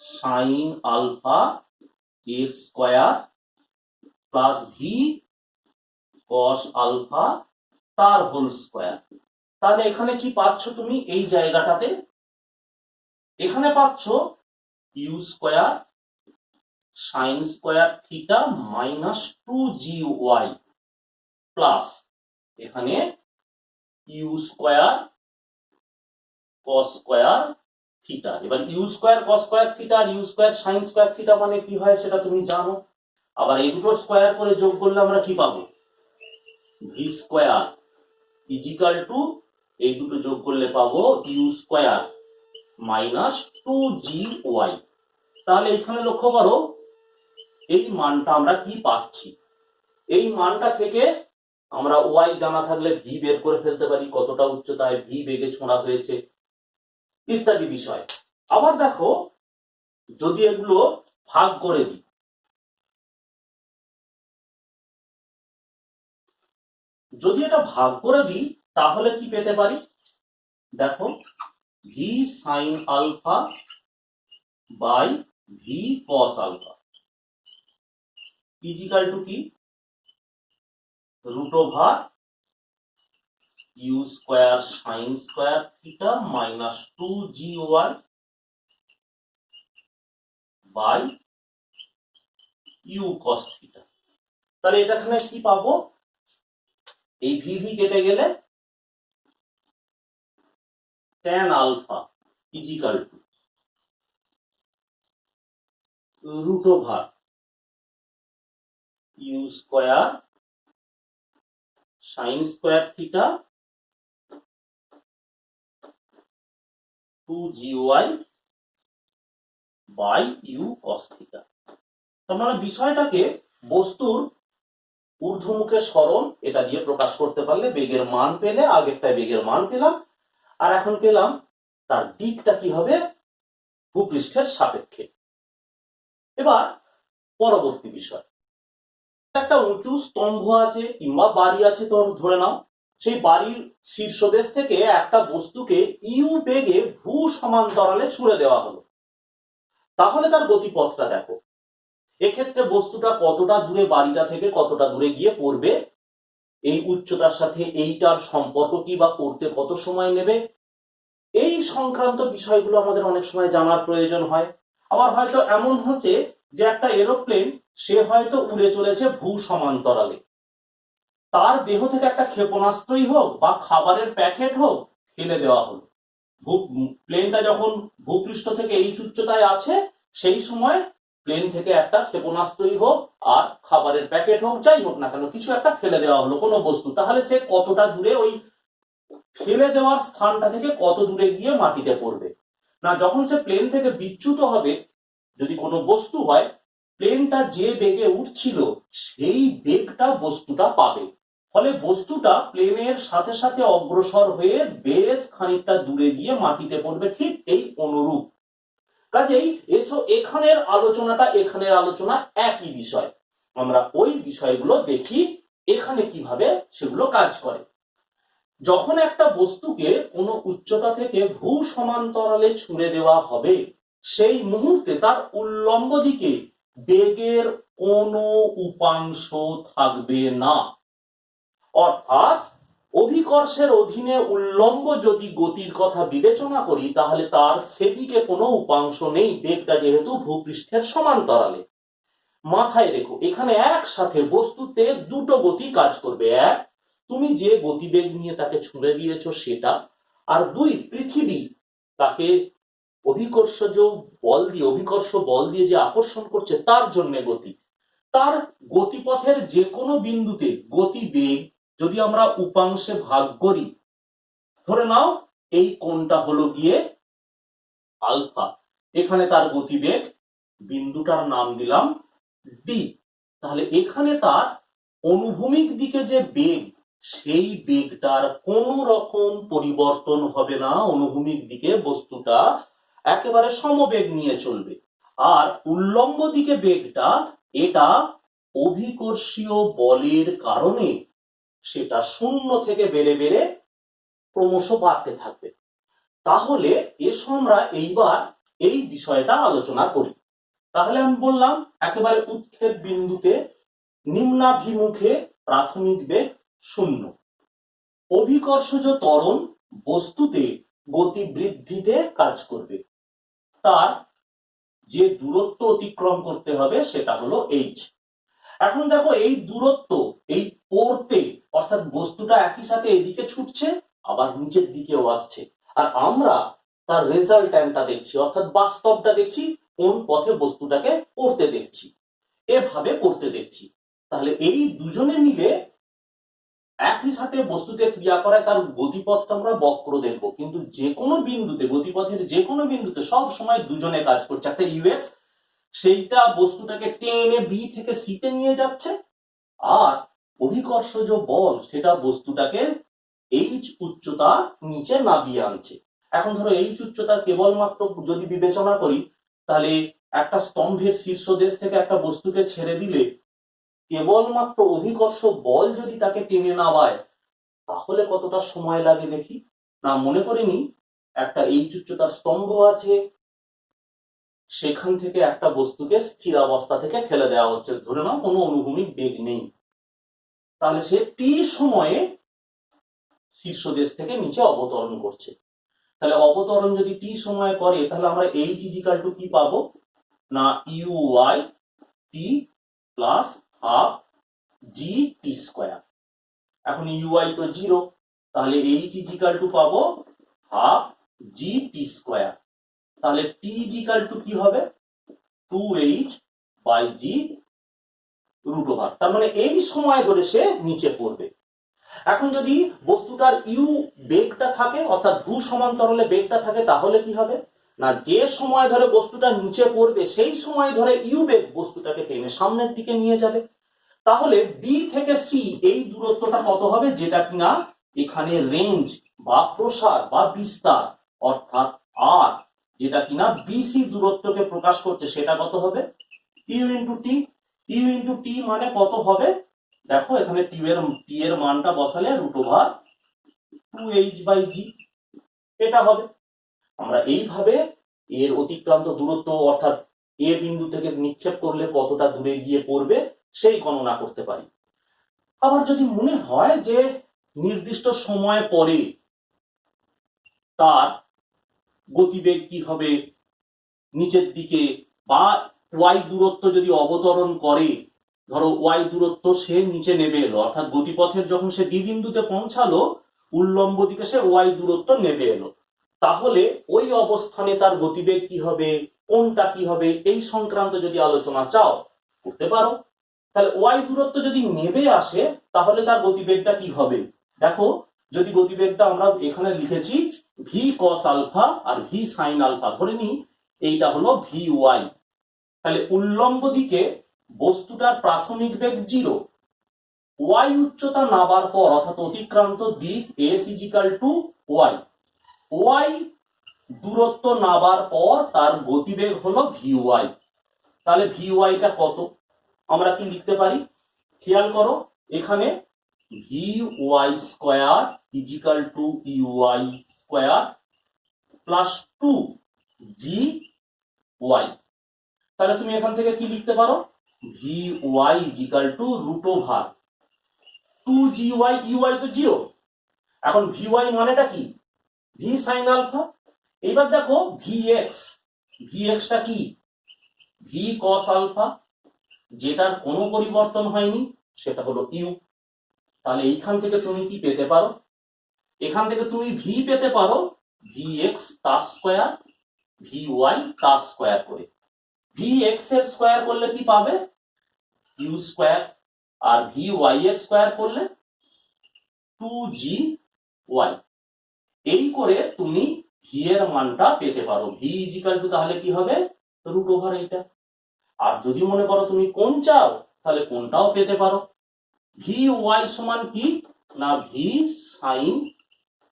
সাইন আলফা এর square plus v cos alpha তার হোল স্কোয়ার। তাহলে এখানে কি পাচ্ছ তুমি, এই জায়গাটাতে এখানে পাচ্ছ u square sine square theta minus 2gy plus এখানে u square cos square theta. এবার u square cos square theta আর u square sine square theta মানে কি হয় সেটা তুমি জানো। আবার এই দুটো স্কোয়ার করে যোগ করলে আমরা কি পাবো, ভি স্কোয়ার ইজিক্যাল টু এই দুটো যোগ করলে পাবো ইউ স্কোয়ার মাইনাস 2gy। তাহলে এখানে লক্ষ্য করো এই মানটা আমরা কি পাচ্ছি, এই মানটা থেকে আমরা ওয়াই জানা থাকলে ভি বের করে ফেলতে পারি, কতটা উচ্চতায় ভি বেগে ছোঁড়া হয়েছে ইত্যাদি বিষয়। আবার দেখো যদি এগুলো ভাগ করে দিই, যদি এটা ভাগ করে দিই তাহলে কি পেতে পারি, দেখো v sine alpha by v cos alpha equal to কি, root over u square sine square theta minus 2gy by u cos theta. তাহলে এটা এখানে কি পাবো, এই ভি ভি কেটে গেলে tan alpha equal to root over u square sine square theta 2gy by u cos theta. তোমরা বিষয়টাকে বস্তুর ঊর্ধ্বমুখে সরণ এটা দিয়ে প্রকাশ করতে পারলে বেগের মান পেলে, আগেরটায় বেগের মান পেলাম আর এখন পেলাম তার দিকটা কি হবে ভূপৃষ্ঠের সাপেক্ষে। এবার পরবর্তী বিষয়, একটা উঁচু স্তম্ভ আছে কিংবা বাড়ি আছে তো ধরে নাও, সেই বাড়ির শীর্ষদেশ থেকে একটা বস্তুকে ইউ বেগে ভূ সমান্তরালে ছুঁড়ে দেওয়া হলো, তাহলে তার গতিপথটা দেখো। এক্ষেত্রে বস্তুটা কতটা দূরে বাড়িটা থেকে কতটা দূরে গিয়ে পড়বে, এই উচ্চতার সাথে এইটার সম্পর্ক কি বা পড়তে কত সময় নেবে, এই সংক্রান্ত বিষয়গুলো আমাদের অনেক সময় জানার প্রয়োজন হয়। আবার হয়তো এমন হচ্ছে যে একটা এরোপ্লেন সে হয়তো উড়ে চলেছে ভূ সমান্তরালে, তার দেহ থেকে একটা ক্ষেপণাস্ত্রই হোক বা খাবারের প্যাকেট হোক ফেলে দেওয়া হলো, প্লেনটা যখন ভূপৃষ্ঠ থেকে এই উচ্চতায় আছে সেই সময় প্লেন থেকে একটা ক্ষেপণাস্ত্রই হোক আর খাবারের প্যাকেট হোক যাই হোক না কেন কিছু একটা ফেলে দেওয়া হলো কোনো বস্তু, তাহলে সে কতটা দূরে ওই ফেলে দেওয়ার স্থানটা থেকে কত দূরে গিয়ে মাটিতে পড়বে না। যখন সে প্লেন থেকে বিচ্যুত হবে, যদি কোনো বস্তু হয়, প্লেনটা যে বেগে উঠছিল সেই বেগটা বস্তুটা পাবে, ফলে বস্তুটা প্লেনের সাথে সাথে অগ্রসর হয়ে বেশ খানিকটা দূরে গিয়ে মাটিতে পড়বে, ঠিক এই অনুরূপ। কাজেই এসো এখানের আলোচনাটা এখানের আলোচনা একই বিষয়, আমরা ওই বিষয়গুলো দেখি এখানে কিভাবে সেগুলো কাজ করে। যখন একটা বস্তুকে কোনো উচ্চতা থেকে ভূ সমান্তরালে ছুঁড়ে দেওয়া হবে সেই মুহূর্তে তার উল্লম্ব দিকে বেগের কোনো উপাংশ থাকবে না, অর্থাৎ অভিকর্ষের অধীনে উল্লম্ব যদি গতির কথা বিবেচনা করি তাহলে তার সেদিকে কোনো উপাংশ নেই, বেগটা যেহেতু ভূপৃষ্ঠের সমান্তরালে। মাথায় রেখো এখানে একসাথে বস্তুতে দুটো গতি কাজ করবে, এক তুমি যে গতিবেগ নিয়ে তাকে ছুঁড়ে দিয়েছো সেটা, আর দুই পৃথিবী তাকে অভিকর্ষ বল দিয়ে যে আকর্ষণ করছে তার জন্য গতি। তার গতিপথের যে কোনো বিন্দুতে গতিবেগ যদি আমরা উপাংশে ভাগ করি, ধরে নাও এই কোণটা হলো গিয়ে আলফা, এখানে তার গতিবেগ বিন্দুটার নাম দিলাম ডি, তাহলে এখানে তার অনুভূমিক দিকে যে বেগ সেই বেগটার কোন রকম পরিবর্তন হবে না, অনুভূমিক দিকে বস্তুটা একেবারে সমবেগ নিয়ে চলবে। আর উল্লম্ব দিকে বেগটা এটা অভিকর্ষীয় বলের কারণে সেটা শূন্য থেকে বেড়ে বেড়ে ক্রমশ বাড়তে থাকবে। তাহলে এসো আমরা এইবার এই বিষয়টা আলোচনা করি। তাহলে আমি বললাম একেবারে উৎক্ষেপ বিন্দুতে নিম্নাভিমুখে প্রাথমিক বেগ 0, অভিকর্ষজ ত্বরণ বস্তুতে গতি বৃদ্ধিতে কাজ করবে, তার যে দূরত্ব অতিক্রম করতে হবে সেটা হলো এইচ। এখন দেখো এই দূরত্ব এই পড়তে অর্থাৎ বস্তুটা একই সাথে এদিকে ছুটছে আবার নিচের দিকেও আসছে, আর আমরা তার রেজাল্ট্যান্টটা দেখছি অর্থাৎ বাস্তবটা দেখছি, কোন পথে বস্তুটাকে পড়তে দেখছি, এভাবে পড়তে দেখছি। তাহলে এই দুজনে মিলে একই সাথে বস্তুতে ক্রিয়া করায় তার গতিপথটা আমরা বক্র দেখবো, কিন্তু যে কোনো বিন্দুতে গতিপথের যে কোনো বিন্দুতে সব সময় দুজনে কাজ করছে। একটা ইউএক্স সেইটা বস্তুটাকে টেনে বি থেকে সি তে নিয়ে যাচ্ছে, আর অভিকর্ষজ বল সেটা বস্তুটাকে এইচ উচ্চতা নিচে নামিয়ে আনছে। এখন ধরো এইচ উচ্চতা কেবলমাত্র যদি বিবেচনা করি, তাহলে একটা স্তম্ভের শীর্ষদেশ থেকে একটা বস্তুকে ছেড়ে দিলে কেবলমাত্র অভিকর্ষ বল যদি তাকে টেনে নামায় তাহলে কতটা সময় লাগে দেখি না। মনে করে নি একটা এইচ উচ্চতার স্তম্ভ আছে, সেখান থেকে একটা বস্তুকে স্থির অবস্থা থেকে ফেলে দেওয়া হচ্ছে, ধরে নাও কোনো অনুভূমিক বেগ নেই, তাহলে সে টি সময়ে শীর্ষদেশ থেকে নিচে অবতরণ করছে। তাহলে অবতরণ যদি টি সময় করে তাহলে আমরা এইচ ইজিক্যাল টু কি পাবো না u y t plus half g t square. এখন ইউআই তো 0, তাহলে এইচ ইজিক্যাল টু পাবো হাফ জি টি স্কোয়ার। তাহলে টি ইজিক্যাল টু কি হবে 2h by G root over, তার মানে এই সময় ধরে সে নিচে পড়বে। এখন যদি বস্তুটার ইউ বেগটা থাকে অর্থাৎ ভূ সমান্তরালে বেগটা থাকে তাহলে কি হবে না, যে সময় ধরে বস্তুটা নিচে পড়বে সেই সময় ধরে ইউ বেগ বস্তুটাকে টেনে সামনের দিকে নিয়ে যাবে। তাহলে বি থেকে সি এই দূরত্বটা কত হবে, যেটা কিনা এখানে রেঞ্জ বা প্রসার বা বিস্তার অর্থাৎ আর, যেটা কিনা বিসি দূরত্বকে প্রকাশ করছে, সেটা কত হবে u into t. U into t মানে কত হবে দেখো, এখানে টি এর মানটা বসালে রুট ওভার 2h বাই জি এটা হবে। আমরা এইভাবে এর অতিক্রান্ত দূরত্ব অর্থাৎ এ বিন্দু থেকে নিক্ষেপ করলে কতটা দূরে গিয়ে পড়বে সেই গণনা করতে পারি। আবার যদি মনে হয় যে নির্দিষ্ট সময় পরে তার গতিবেগ কি হবে নিচের দিকে, বা ওয়াই দূরত্ব যদি অবতরণ করে, ধরো ওয়াই দূরত্ব সে নিচে নেমে এলো অর্থাৎ গতিপথের যখন সে ডি বিন্দুতে পৌঁছালো উল্লম্ব দিকে সে ওয়াই দূরত্ব নেমে এলো, তাহলে ওই অবস্থানে তার গতিবেগ কি হবে কোনটা কি হবে এই সংক্রান্ত যদি আলোচনা চাও করতে পারো। তাহলে ওয়াই দূরত্ব যদি নেমে আসে তাহলে তার গতিবেগটা কি হবে দেখো, যদি গতিবেগটা আমরা এখানে লিখেছি ভি কস আলফা আর ভি সাইন আলফা ধরে নিই, এইটা হলো ভি ওয়াই, তাহলে উল্লম্ব দিকে বস্তুটার প্রাথমিক বেগ 0, ওয়াই উচ্চতা নাবার পর অর্থাৎ অতিক্রান্ত দিক s equal to y, y দূরত্ব নাবার পর তার গতিবেগ হলো ভি ওয়াই। তাহলে ভি ওয়াইটা কত আমরা কি লিখতে পারি খেয়াল করো, এখানে v y square equal to u i square plus 2জি ওয়াই। তাহলে তুমি এখান থেকে কি লিখতে পারো v y equal to root over 2জি ওয়াই, ইউআই তো 0, এখন ভি ওয়াই মানেটা কি ভি সাইন আলফা। এবার দেখো ভি এক্সটা কি ভি কস আলফা, যেটার কোনো পরিবর্তন হয়নি সেটা হলো ইউ। তাহলে এইখান থেকে তুমি কি পেতে পারো, এখান থেকে তুমি ভি পেতে পারো ভি এক্স তার স্কোয়ার ভি ওয়াই তার স্কোয়ার করে, ভি এক্স এর স্কোয়ার করলে কি পাবে ইউ স্কোয়ার, আর ভি ওয়াই এর স্কোয়ার করলে 2জি ওয়াই। এই করে তুমি ভি এর মানটা পেতে পারো, ভি ইজিক্যাল টু তাহলে কি হবে রুট ওভার এইটা। আর যদি মনে করো তুমি কোণ চাও তাহলে কোণটাও পেতে পারো, ভি ওয়াই সমান কি না v sine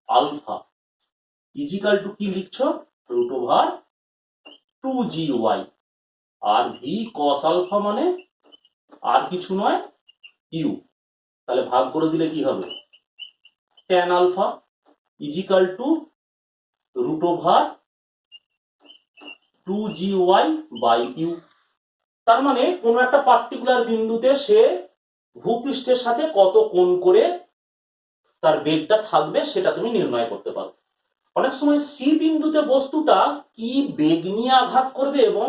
alpha equal to কি লিখছো রুট ওভার 2জি ওয়াই, আর ভি কস আলফা মানে আর কিছু নয় ইউ। তাহলে ভাগ করে দিলে কি হবে tan alpha equal to root over 2জি ওয়াই বাই ইউ। তার মানে কোনো একটা পার্টিকুলার বিন্দুতে সে ভূপৃষ্ঠের সাথে কত কোণ করে তার বেগটা থাকবে সেটা তুমি নির্ণয় করতে পারো। অনেক সময় সি বিন্দুতে বস্তুটা কি বেগ নিয়ে আঘাত করবে এবং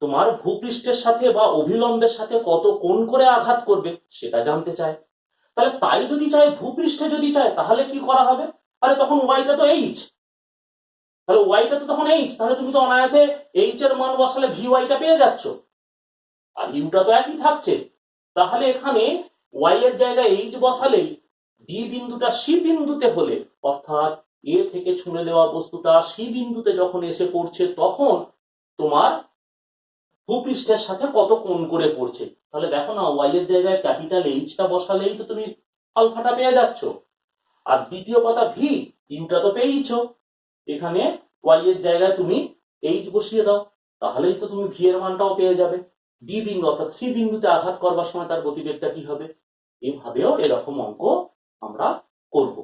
তোমার ভূপৃষ্ঠের সাথে বা অভিলম্বের সাথে কত কোণ করে আঘাত করবে সেটা জানতে চায়। তাহলে তাই যদি চায়, ভূপৃষ্ঠে যদি চায়, তাহলে কি করা হবে? আরে তখন ওয়াইটা তো এইচ, তাহলে ওয়াইটা তো তখন এইচ, তাহলে তুমি তো অনায়াসে এইচ এর মান বসালে ভি ওয়াইটা পেয়ে যাচ্ছ, আর ইউটা তো একই থাকছে। তাহলে এখানে ওয়াই এর জায়গায় এইচ বসালেই ডি বিন্দুটা সি বিন্দুতে হলে, অর্থাৎ এ থেকে ছুঁড়ে দেওয়া বস্তুটা সি বিন্দুতে যখন এসে পড়ছে, তখন তোমার ভূপৃষ্ঠের সাথে কত কোণ করে পড়ছে। তাহলে দেখো না, ওয়াই এর জায়গায় ক্যাপিটাল এইচটা বসালেই তো তুমি আলফাটা পেয়ে যাচ্ছ। আর দ্বিতীয় কথা ভি, ইউটা তো পেয়েইছো, এখানে ওয়াই এর জায়গায় তুমি এইচ বসিয়ে দাও, তাহলেই তো তুমি ভি এর মানটাও পেয়ে যাবে। ডি বিন্দু অর্থাৎ সি বিন্দুতে আঘাত করবার সময় তার গতিবেগটা কি হবে। এভাবেও এরকম অঙ্ক আমরা করব।